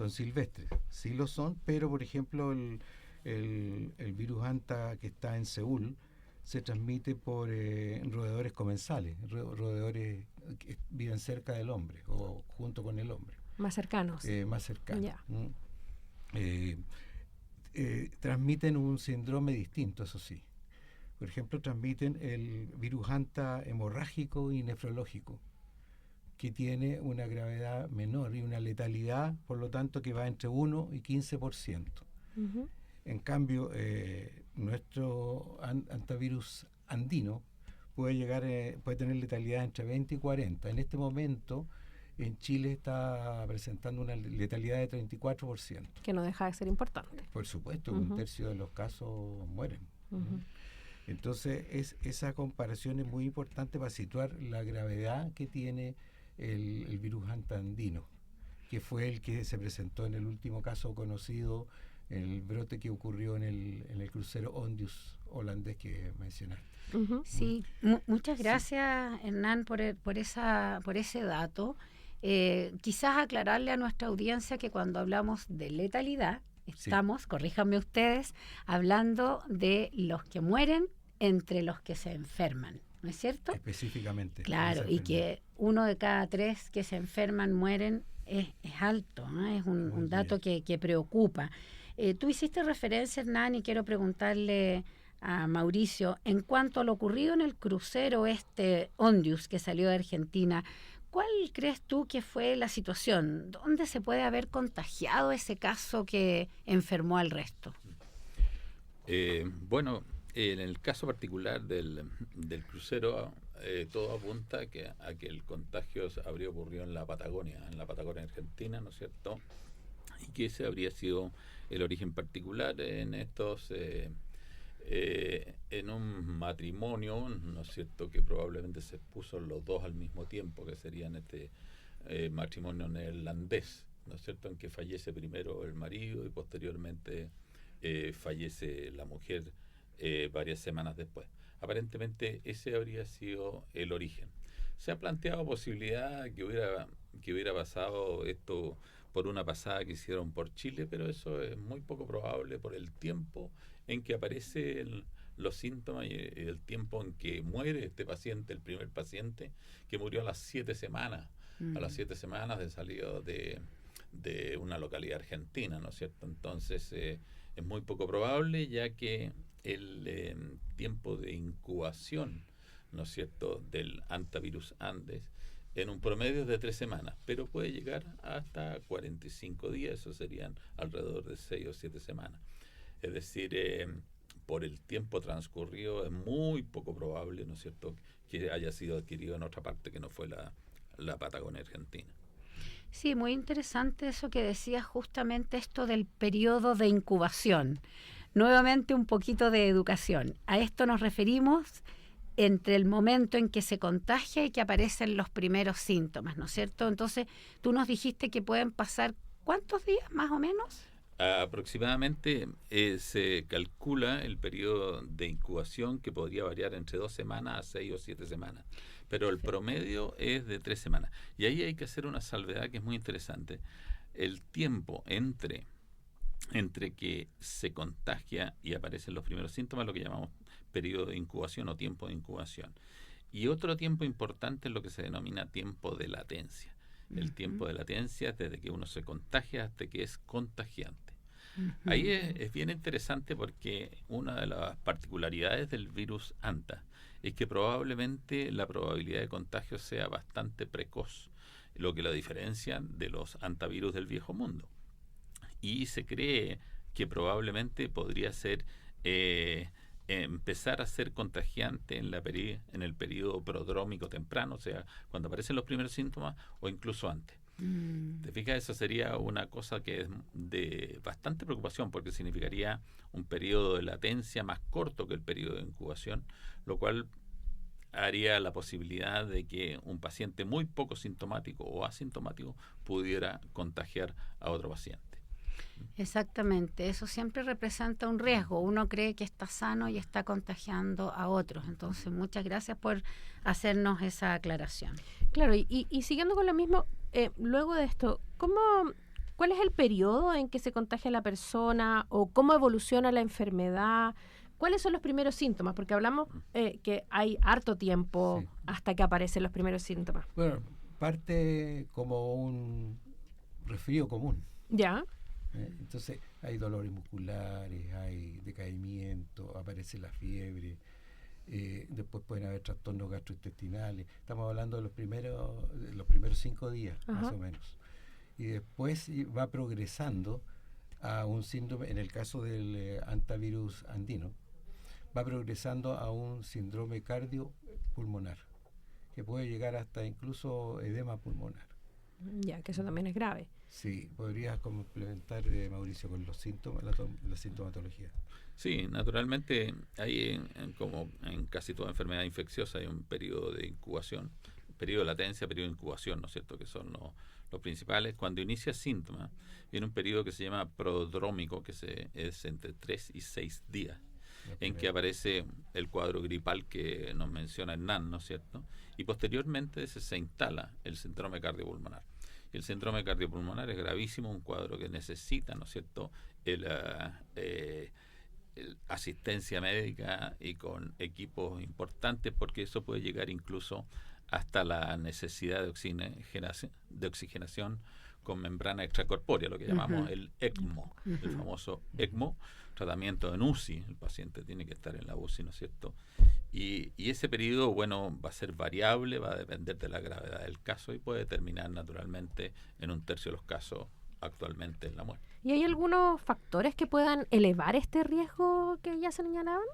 silvestres, sí lo son, pero por ejemplo el virus anta que está en Seúl se transmite por roedores comensales, roedores que viven cerca del hombre o junto con el hombre. Más cercanos. Más cercanos. Ya. Transmiten un síndrome distinto, eso sí. Por ejemplo, transmiten el virus anta hemorrágico y nefrológico, que tiene una gravedad menor y una letalidad, por lo tanto, que va entre 1 y 15%. Uh-huh. En cambio, nuestro antivirus andino puede tener letalidad entre 20 y 40. En este momento, en Chile está presentando una letalidad de 34%. Que no deja de ser importante. Por supuesto, uh-huh. 1/3 de los casos mueren. Uh-huh. Entonces, esa comparación es muy importante para situar la gravedad que tiene el virus anta andino, que fue el que se presentó en el último caso conocido, el brote que ocurrió en el crucero Ondius holandés que mencionaste. Uh-huh. Sí, muchas gracias, sí. Hernán, por ese dato. Quizás aclararle a nuestra audiencia que cuando hablamos de letalidad, estamos, sí, corríjanme ustedes, hablando de los que mueren entre los que se enferman, ¿no es cierto? Específicamente. Claro, y que 1 de cada 3 que se enferman mueren es alto, ¿no? Es un dato que preocupa. Tú hiciste referencia, Hernán, y quiero preguntarle a Mauricio, en cuanto a lo ocurrido en el crucero Ondius que salió de Argentina, ¿cuál crees tú que fue la situación? ¿Dónde se puede haber contagiado ese caso que enfermó al resto? Bueno, en el caso particular del crucero, todo apunta a que el contagio habría ocurrido en la Patagonia Argentina, ¿no es cierto? Y que ese habría sido el origen particular en estos... en un matrimonio, ¿no es cierto?, que probablemente se expuso los dos al mismo tiempo, que serían matrimonio neerlandés, ¿no es cierto?, en que fallece primero el marido y posteriormente fallece la mujer varias semanas después. Aparentemente ese habría sido el origen. Se ha planteado posibilidad que hubiera pasado esto por una pasada que hicieron por Chile, pero eso es muy poco probable por el tiempo en que aparecen los síntomas y el tiempo en que muere este paciente, el primer paciente, que murió a las 7 semanas, a las 7 semanas de salida de de una localidad argentina, ¿no es cierto? Entonces es muy poco probable, ya que el tiempo de incubación, ¿no es cierto?, del hantavirus Andes en un promedio es de 3 semanas, pero puede llegar hasta 45 días, eso serían alrededor de 6 o 7 semanas. Es decir, por el tiempo transcurrido es muy poco probable, ¿no es cierto?, que haya sido adquirido en otra parte que no fue la Patagonia Argentina. Sí, muy interesante eso que decías, justamente esto del periodo de incubación. Nuevamente un poquito de educación. A esto nos referimos entre el momento en que se contagia y que aparecen los primeros síntomas, ¿no es cierto? Entonces, tú nos dijiste que pueden pasar, ¿cuántos días más o menos? Aproximadamente se calcula el periodo de incubación, que podría variar entre 2 semanas a 6 o 7 semanas, pero el promedio es de 3 semanas. Y ahí hay que hacer una salvedad que es muy interesante. El tiempo entre que se contagia y aparecen los primeros síntomas, lo que llamamos periodo de incubación o tiempo de incubación. Y otro tiempo importante es lo que se denomina tiempo de latencia. El tiempo de latencia es desde que uno se contagia hasta que es contagiante. Ahí es bien interesante, porque una de las particularidades del virus Hanta es que probablemente la probabilidad de contagio sea bastante precoz, lo que lo diferencia de los hantavirus del viejo mundo. Y se cree que probablemente podría ser empezar a ser contagiante en el periodo prodrómico temprano, o sea, cuando aparecen los primeros síntomas o incluso antes. ¿Te fijas? Eso sería una cosa que es de bastante preocupación, porque significaría un periodo de latencia más corto que el periodo de incubación, lo cual haría la posibilidad de que un paciente muy poco sintomático o asintomático pudiera contagiar a otro paciente. Exactamente, eso siempre representa un riesgo. Uno cree que está sano y está contagiando a otros. Entonces, muchas gracias por hacernos esa aclaración. Claro, y siguiendo con lo mismo, luego de esto, ¿cuál es el periodo en que se contagia la persona o cómo evoluciona la enfermedad? ¿Cuáles son los primeros síntomas? Porque hablamos que hay harto tiempo hasta que aparecen los primeros síntomas. Bueno, parte como un resfrío común. Ya. Entonces hay dolores musculares, hay decaimiento, aparece la fiebre, después pueden haber trastornos gastrointestinales. Estamos hablando de los primeros 5 días, más o menos. Y después va progresando a un síndrome, en el caso del hantavirus andino, va progresando a un síndrome cardiopulmonar, que puede llegar hasta incluso edema pulmonar. Ya, que eso también es grave. Sí, ¿podrías complementar, Mauricio, con los síntomas, la sintomatología? Sí, naturalmente, hay como en casi toda enfermedad infecciosa hay un periodo de incubación, periodo de latencia, periodo de incubación, ¿no es cierto?, que son los principales. Cuando inicia síntomas, viene un periodo que se llama prodrómico, que es entre 3 y 6 días, en que aparece el cuadro gripal que nos menciona Hernán, ¿no es cierto?, y posteriormente se instala el síndrome cardiopulmonar. Y el síndrome cardiopulmonar es gravísimo, un cuadro que necesita, ¿no es cierto?, asistencia médica y con equipos importantes, porque eso puede llegar incluso hasta la necesidad de oxigenación con membrana extracorpórea, lo que llamamos el ECMO, el famoso ECMO, tratamiento en UCI. El paciente tiene que estar en la UCI, ¿no es cierto? Y ese periodo, bueno, va a ser variable, va a depender de la gravedad del caso y puede terminar naturalmente en 1/3 de los casos actualmente en la muerte. ¿Y hay algunos factores que puedan elevar este riesgo que ya se señalaban?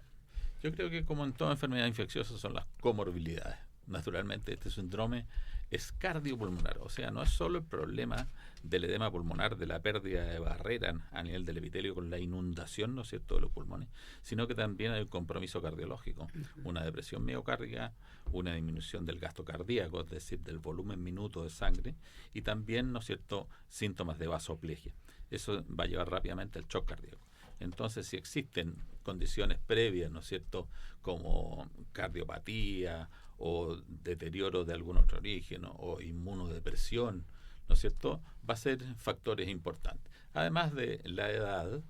Yo creo que, como en toda enfermedad infecciosa, son las comorbilidades. Naturalmente, este síndrome es cardiopulmonar, o sea, no es solo el problema del edema pulmonar, de la pérdida de barrera a nivel del epitelio con la inundación, ¿no es cierto?, de los pulmones, sino que también hay un compromiso cardiológico, una depresión miocárdica, una disminución del gasto cardíaco, es decir, del volumen minuto de sangre, y también, ¿no es cierto?, síntomas de vasoplegia. Eso va a llevar rápidamente al shock cardíaco. Entonces, si existen condiciones previas, ¿no es cierto?, como cardiopatía o deterioro de algún otro origen o inmunodepresión, ¿no es cierto?, va a ser factores importantes. Además de la edad,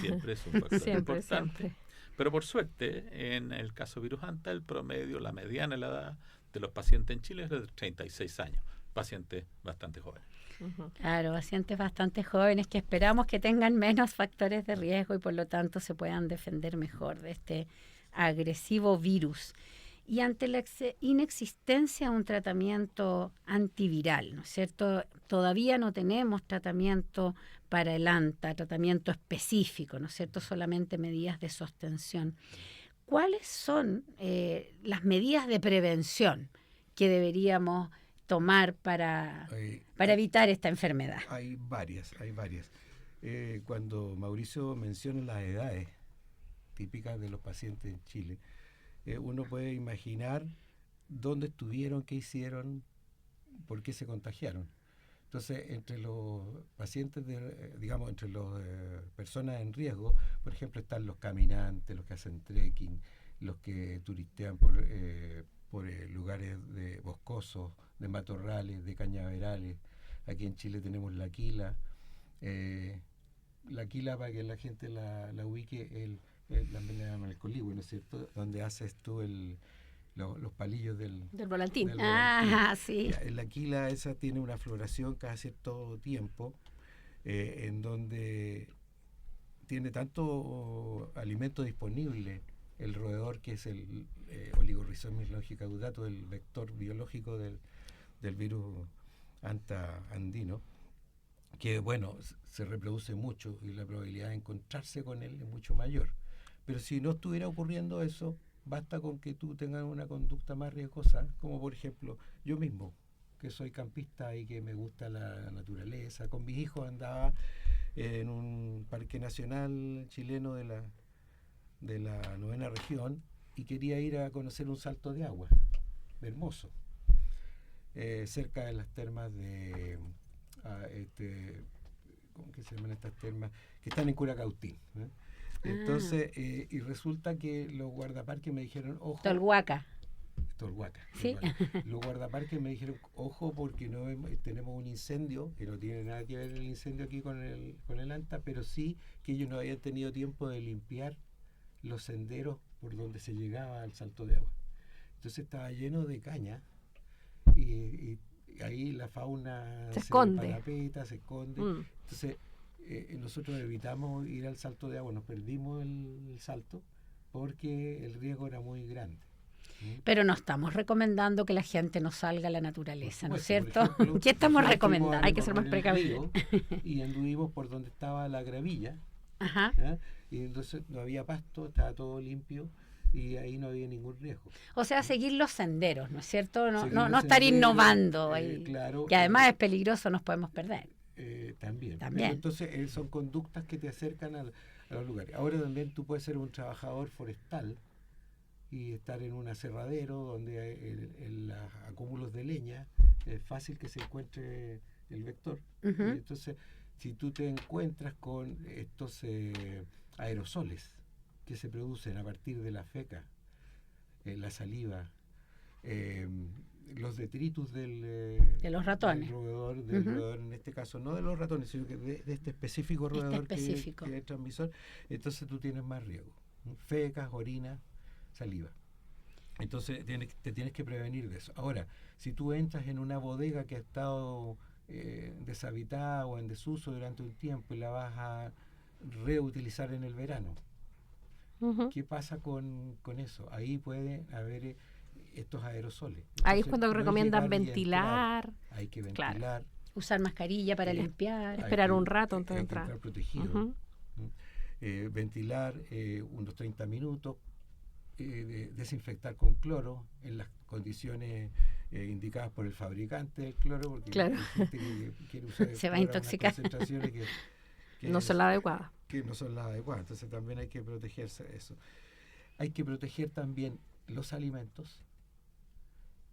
siempre es un factor importante. Pero por suerte, en el caso virus Hanta, el promedio, la mediana de la edad de los pacientes en Chile es de 36 años, pacientes bastante jóvenes. Claro, pacientes bastante jóvenes que esperamos que tengan menos factores de riesgo y por lo tanto se puedan defender mejor de este agresivo virus. Y ante la inexistencia de un tratamiento antiviral, ¿no es cierto? Todavía no tenemos tratamiento para el ANTA, tratamiento específico, ¿no es cierto? Solamente medidas de sostención. ¿Cuáles son las medidas de prevención que deberíamos tomar para evitar esta enfermedad? Hay varias. Cuando Mauricio menciona las edades típicas de los pacientes en Chile, uno puede imaginar dónde estuvieron, qué hicieron, por qué se contagiaron. Entonces, entre los pacientes, entre las personas en riesgo, por ejemplo, están los caminantes, los que hacen trekking, los que turistean por lugares boscosos, de matorrales, de cañaverales. Aquí en Chile tenemos la quila. La quila, para que la gente la ubique, también le llaman el coligüe, ¿no es cierto? Donde haces tú los palillos del volantín. Sí. La quila esa tiene una floración cada cierto tiempo, en donde tiene tanto alimento disponible el roedor, que es el Oligorhizomys longicaudatus, el vector biológico del virus anta andino, que bueno, se reproduce mucho y la probabilidad de encontrarse con él es mucho mayor. Pero si no estuviera ocurriendo eso, basta con que tú tengas una conducta más riesgosa, como por ejemplo yo mismo, que soy campista y que me gusta la naturaleza. Con mis hijos andaba en un parque nacional chileno de la 9ª región y quería ir a conocer un salto de agua hermoso, cerca de las termas de ¿cómo que se llaman estas termas? Que están en Curacautín, ¿eh? Entonces, y resulta que los guardaparques me dijeron, ojo. Tolhuaca. Sí. Los guardaparques me dijeron, ojo, porque tenemos un incendio, que no tiene nada que ver el incendio aquí con el ANTA, pero sí que ellos no habían tenido tiempo de limpiar los senderos por donde se llegaba al salto de agua. Entonces estaba lleno de caña y ahí la fauna se esconde. Parapeta, se esconde. Entonces nosotros evitamos ir al salto de agua, nos perdimos el salto porque el riesgo era muy grande. Pero no estamos recomendando que la gente no salga a la naturaleza, ¿no es cierto? Ejemplo, ¿Qué estamos recomendando? Hay que ser más precavidos. Y anduvimos por donde estaba la gravilla. Ajá. Y entonces no había pasto, estaba todo limpio y ahí no había ningún riesgo. O sea, seguir los senderos, ¿no es cierto? No estar innovando ahí. Claro, que además es peligroso, nos podemos perder. También. Pero entonces son conductas que te acercan a los lugares. Ahora también tú puedes ser un trabajador forestal y estar en un aserradero donde hay los acúmulos de leña, es fácil que se encuentre el vector. Y entonces, si tú te encuentras con estos aerosoles que se producen a partir de la feca, la saliva, los detritus de los ratones, del roedor, en este caso no de los ratones, sino que de este específico roedor que es transmisor, entonces tú tienes más riesgo. Fecas, orina, saliva. Entonces te tienes que prevenir de eso. Ahora, si tú entras en una bodega que ha estado deshabitada o en desuso durante un tiempo y la vas a reutilizar en el verano, ¿qué pasa con eso? Ahí puede haber estos aerosoles. Entonces, ahí es cuando recomiendan ventilar. Hay que ventilar. Claro. Usar mascarilla para limpiar. Esperar un rato antes de entrar. Estar protegido. Ventilar unos 30 minutos. Desinfectar con cloro en las condiciones indicadas por el fabricante del cloro, porque hay gente que quiere usar se va a intoxicar. Concentraciones que no son las adecuadas. Que no son las adecuadas. Entonces también hay que protegerse de eso. Hay que proteger también los alimentos,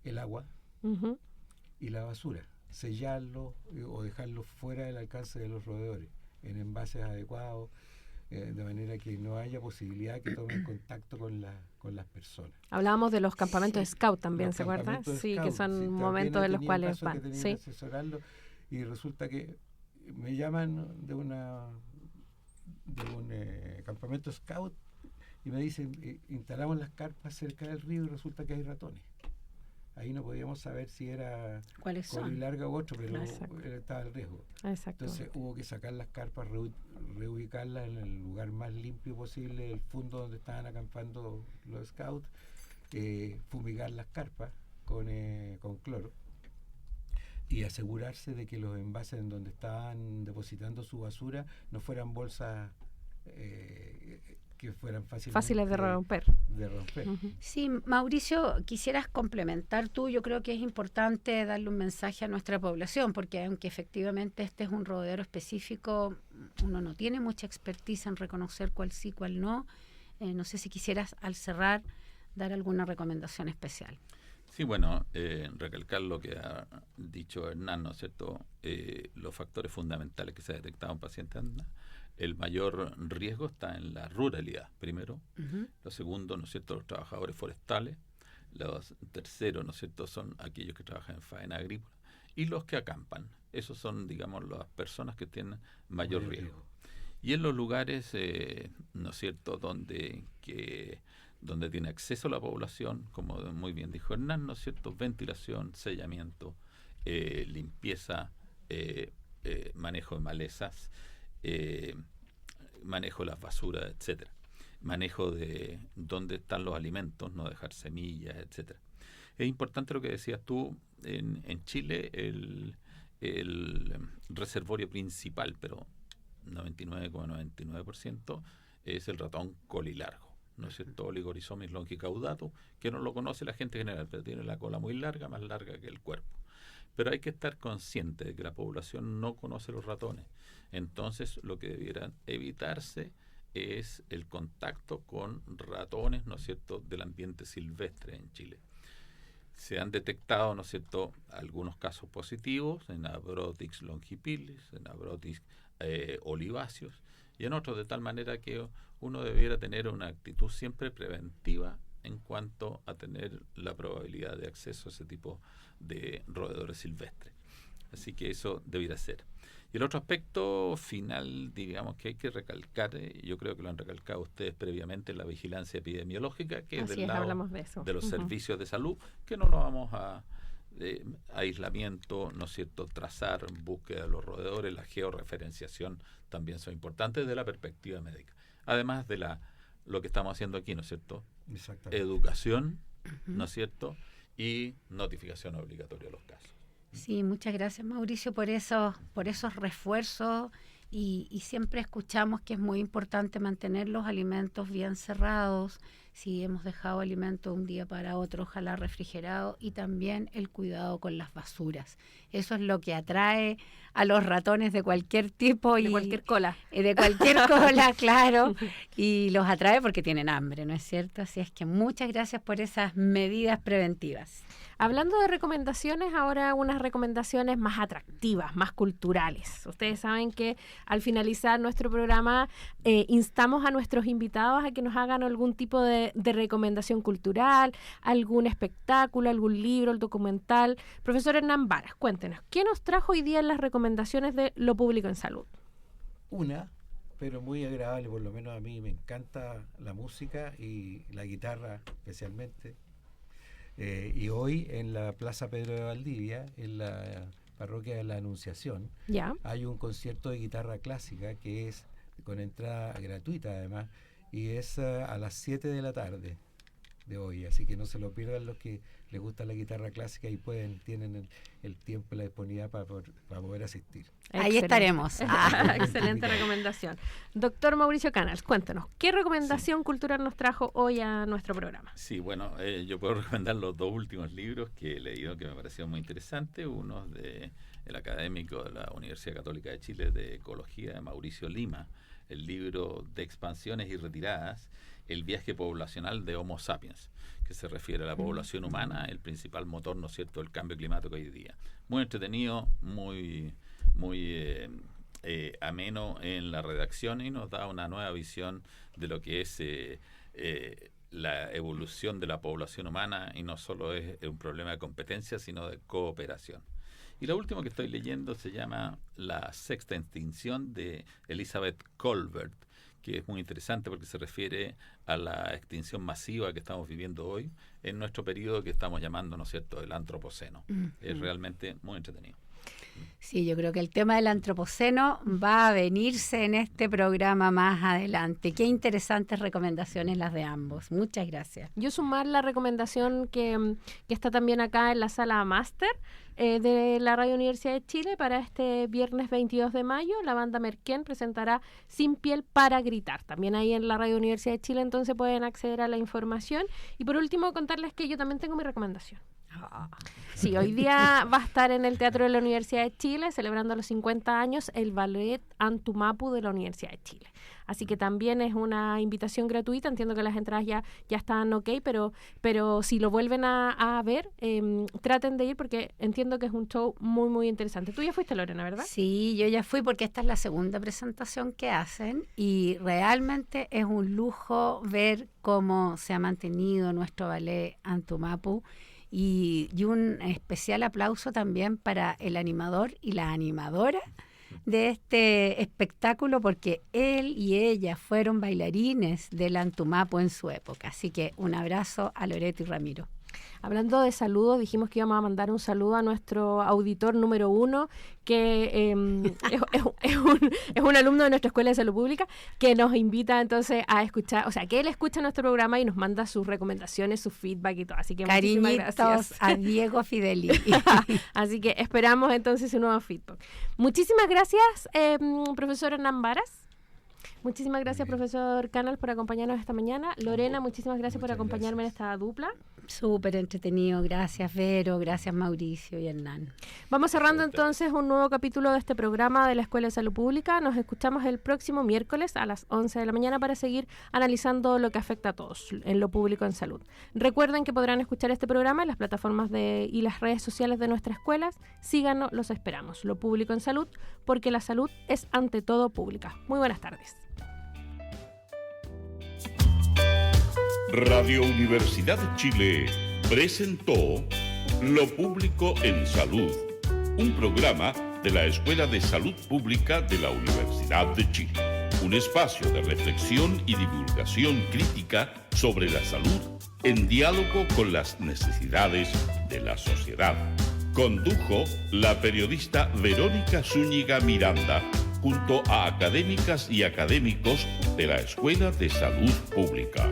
el agua y la basura. Sellarlo o dejarlo fuera del alcance de los roedores, en envases adecuados, de manera que no haya posibilidad que tomen contacto con las personas. Hablábamos de los campamentos scout también, ¿se acuerdan? Sí, que son momentos en los cuales van. Sí. Asesorarlo, y resulta que me llaman de un campamento scout y me dicen, instalamos las carpas cerca del río y resulta que hay ratones. ahí no podíamos saber si era ¿cuáles son? colilarga u otro, pero Exacto. estaba el riesgo. Exacto. Entonces hubo que sacar las carpas, reubicarlas en el lugar más limpio posible, el fondo donde estaban acampando los scouts, fumigar las carpas con cloro y asegurarse de que los envases en donde estaban depositando su basura no fueran bolsas que fueran fáciles de romper. Uh-huh. Sí, Mauricio, quisieras complementar tú. Yo creo que es importante darle un mensaje a nuestra población, porque aunque efectivamente este es un rodadero específico, uno no tiene mucha expertise en reconocer cuál sí, cuál no. No sé si quisieras, al cerrar, dar alguna recomendación especial. Sí, bueno, recalcar lo que ha dicho Hernán, ¿no es cierto? Los factores fundamentales que se ha detectado en pacientes andan. El mayor riesgo está en la ruralidad, primero. Uh-huh. Lo segundo, ¿no es cierto?, los trabajadores forestales. Los terceros, ¿no es cierto?, son aquellos que trabajan en faena agrícola. Y los que acampan. Esos son, digamos, las personas que tienen mayor riesgo. Y en los lugares, ¿no es cierto?, donde tiene acceso la población, como muy bien dijo Hernán, ¿no es cierto?, ventilación, sellamiento, limpieza, manejo de malezas, manejo de las basuras, etcétera, manejo de dónde están los alimentos, no dejar semillas, etcétera. Es importante lo que decías tú, en Chile el reservorio principal, pero 99,99% es el ratón colilargo, ¿no es cierto? Oligorhizomis longicaudatus, que no lo conoce la gente general, pero tiene la cola muy larga, más larga que el cuerpo. Pero hay que estar consciente de que la población no conoce los ratones. Entonces, lo que debiera evitarse es el contacto con ratones, ¿no es cierto?, del ambiente silvestre en Chile. Se han detectado, ¿no es cierto?, algunos casos positivos en Abrotix longipilis, en Abrotix oliváceos, y en otros, de tal manera que uno debiera tener una actitud siempre preventiva en cuanto a tener la probabilidad de acceso a ese tipo de roedores silvestres. Así que eso debiera ser. Y el otro aspecto final, digamos, que hay que recalcar, yo creo que lo han recalcado ustedes previamente, la vigilancia epidemiológica, que es del lado de los servicios de salud, que no lo vamos a aislamiento, ¿no es cierto?, trazar, búsqueda de los roedores, la georreferenciación también son importantes de la perspectiva médica. Además de lo que estamos haciendo aquí, ¿no es cierto?, educación, ¿no es cierto?, y notificación obligatoria de los casos. Sí, muchas gracias, Mauricio, por esos refuerzos y siempre escuchamos que es muy importante mantener los alimentos bien cerrados. Si hemos dejado alimentos un día para otro, ojalá refrigerado, y también el cuidado con las basuras. Eso es lo que atrae a los ratones de cualquier tipo de cualquier cola. De cualquier cola, claro, y los atrae porque tienen hambre, ¿no es cierto? Así es que muchas gracias por esas medidas preventivas. Hablando de recomendaciones, ahora unas recomendaciones más atractivas, más culturales. Ustedes saben que al finalizar nuestro programa instamos a nuestros invitados a que nos hagan algún tipo de recomendación cultural, algún espectáculo, algún libro, el documental. Profesor Hernán Varas, cuéntenos, ¿qué nos trajo hoy día en las recomendaciones de Lo Público en Salud? Una, pero muy agradable, por lo menos a mí me encanta la música y la guitarra especialmente. Y hoy en la Plaza Pedro de Valdivia, en la parroquia de la Anunciación, hay un concierto de guitarra clásica que es con entrada gratuita además, y es a las 7 de la tarde de hoy, así que no se lo pierdan los que les gusta la guitarra clásica y tienen el tiempo y la disponibilidad para poder asistir. Ahí estaremos. Excelente recomendación. Doctor Mauricio Canals, cuéntanos, ¿qué recomendación cultural nos trajo hoy a nuestro programa? Sí, bueno, yo puedo recomendar los dos últimos libros que he leído que me parecieron muy interesantes. Uno de el académico de la Universidad Católica de Chile de Ecología, de Mauricio Lima, el libro de expansiones y retiradas, el viaje poblacional de Homo sapiens, que se refiere a la población humana, el principal motor, ¿no es cierto?, del cambio climático hoy día. Muy entretenido, muy ameno en la redacción y nos da una nueva visión de lo que es la evolución de la población humana, y no solo es un problema de competencia, sino de cooperación. Y lo último que estoy leyendo se llama La sexta extinción, de Elizabeth Kolbert, que es muy interesante porque se refiere a la extinción masiva que estamos viviendo hoy en nuestro periodo que estamos llamando, ¿no es cierto?, el antropoceno. Es realmente muy entretenido. Sí, yo creo que el tema del antropoceno va a venirse en este programa más adelante. Qué interesantes recomendaciones las de ambos. Muchas gracias. Yo sumar la recomendación que está también acá en la sala máster de la Radio Universidad de Chile para este viernes 22 de mayo. La banda Merquén presentará Sin Piel para Gritar. También ahí en la Radio Universidad de Chile entonces pueden acceder a la información. Y por último contarles que yo también tengo mi recomendación. Sí, hoy día va a estar en el Teatro de la Universidad de Chile celebrando los 50 años el Ballet Antumapu de la Universidad de Chile. Así que también es una invitación gratuita. Entiendo que las entradas ya están ok, pero si lo vuelven a ver, traten de ir porque entiendo que es un show muy, muy interesante. Tú ya fuiste, Lorena, ¿verdad? Sí, yo ya fui porque esta es la segunda presentación que hacen y realmente es un lujo ver cómo se ha mantenido nuestro ballet Antumapu. Y un especial aplauso también para el animador y la animadora de este espectáculo, porque él y ella fueron bailarines del Antumapu en su época. Así que un abrazo a Loreto y Ramiro. Hablando de saludos, dijimos que íbamos a mandar un saludo a nuestro auditor número 1, que es un alumno de nuestra Escuela de Salud Pública, que nos invita entonces a escuchar, o sea, que él escucha nuestro programa y nos manda sus recomendaciones, su feedback y todo. Así que muchísimas gracias a Diego Fideli. Así que esperamos entonces su nuevo feedback. Muchísimas gracias, profesor Hernán Varas. Muchísimas gracias, profesor Canal, por acompañarnos esta mañana. Lorena, muchísimas gracias por acompañarme en esta dupla. Súper entretenido. Gracias, Vero. Gracias, Mauricio y Hernán. Vamos cerrando entonces un nuevo capítulo de este programa de la Escuela de Salud Pública. Nos escuchamos el próximo miércoles a las 11 de la mañana para seguir analizando lo que afecta a todos en lo público en salud. Recuerden que podrán escuchar este programa en las plataformas y las redes sociales de nuestras escuelas. Síganos, los esperamos. Lo público en salud, porque la salud es ante todo pública. Muy buenas tardes. Radio Universidad de Chile presentó Lo Público en Salud, un programa de la Escuela de Salud Pública de la Universidad de Chile. Un espacio de reflexión y divulgación crítica sobre la salud en diálogo con las necesidades de la sociedad. Condujo la periodista Verónica Zúñiga Miranda junto a académicas y académicos de la Escuela de Salud Pública.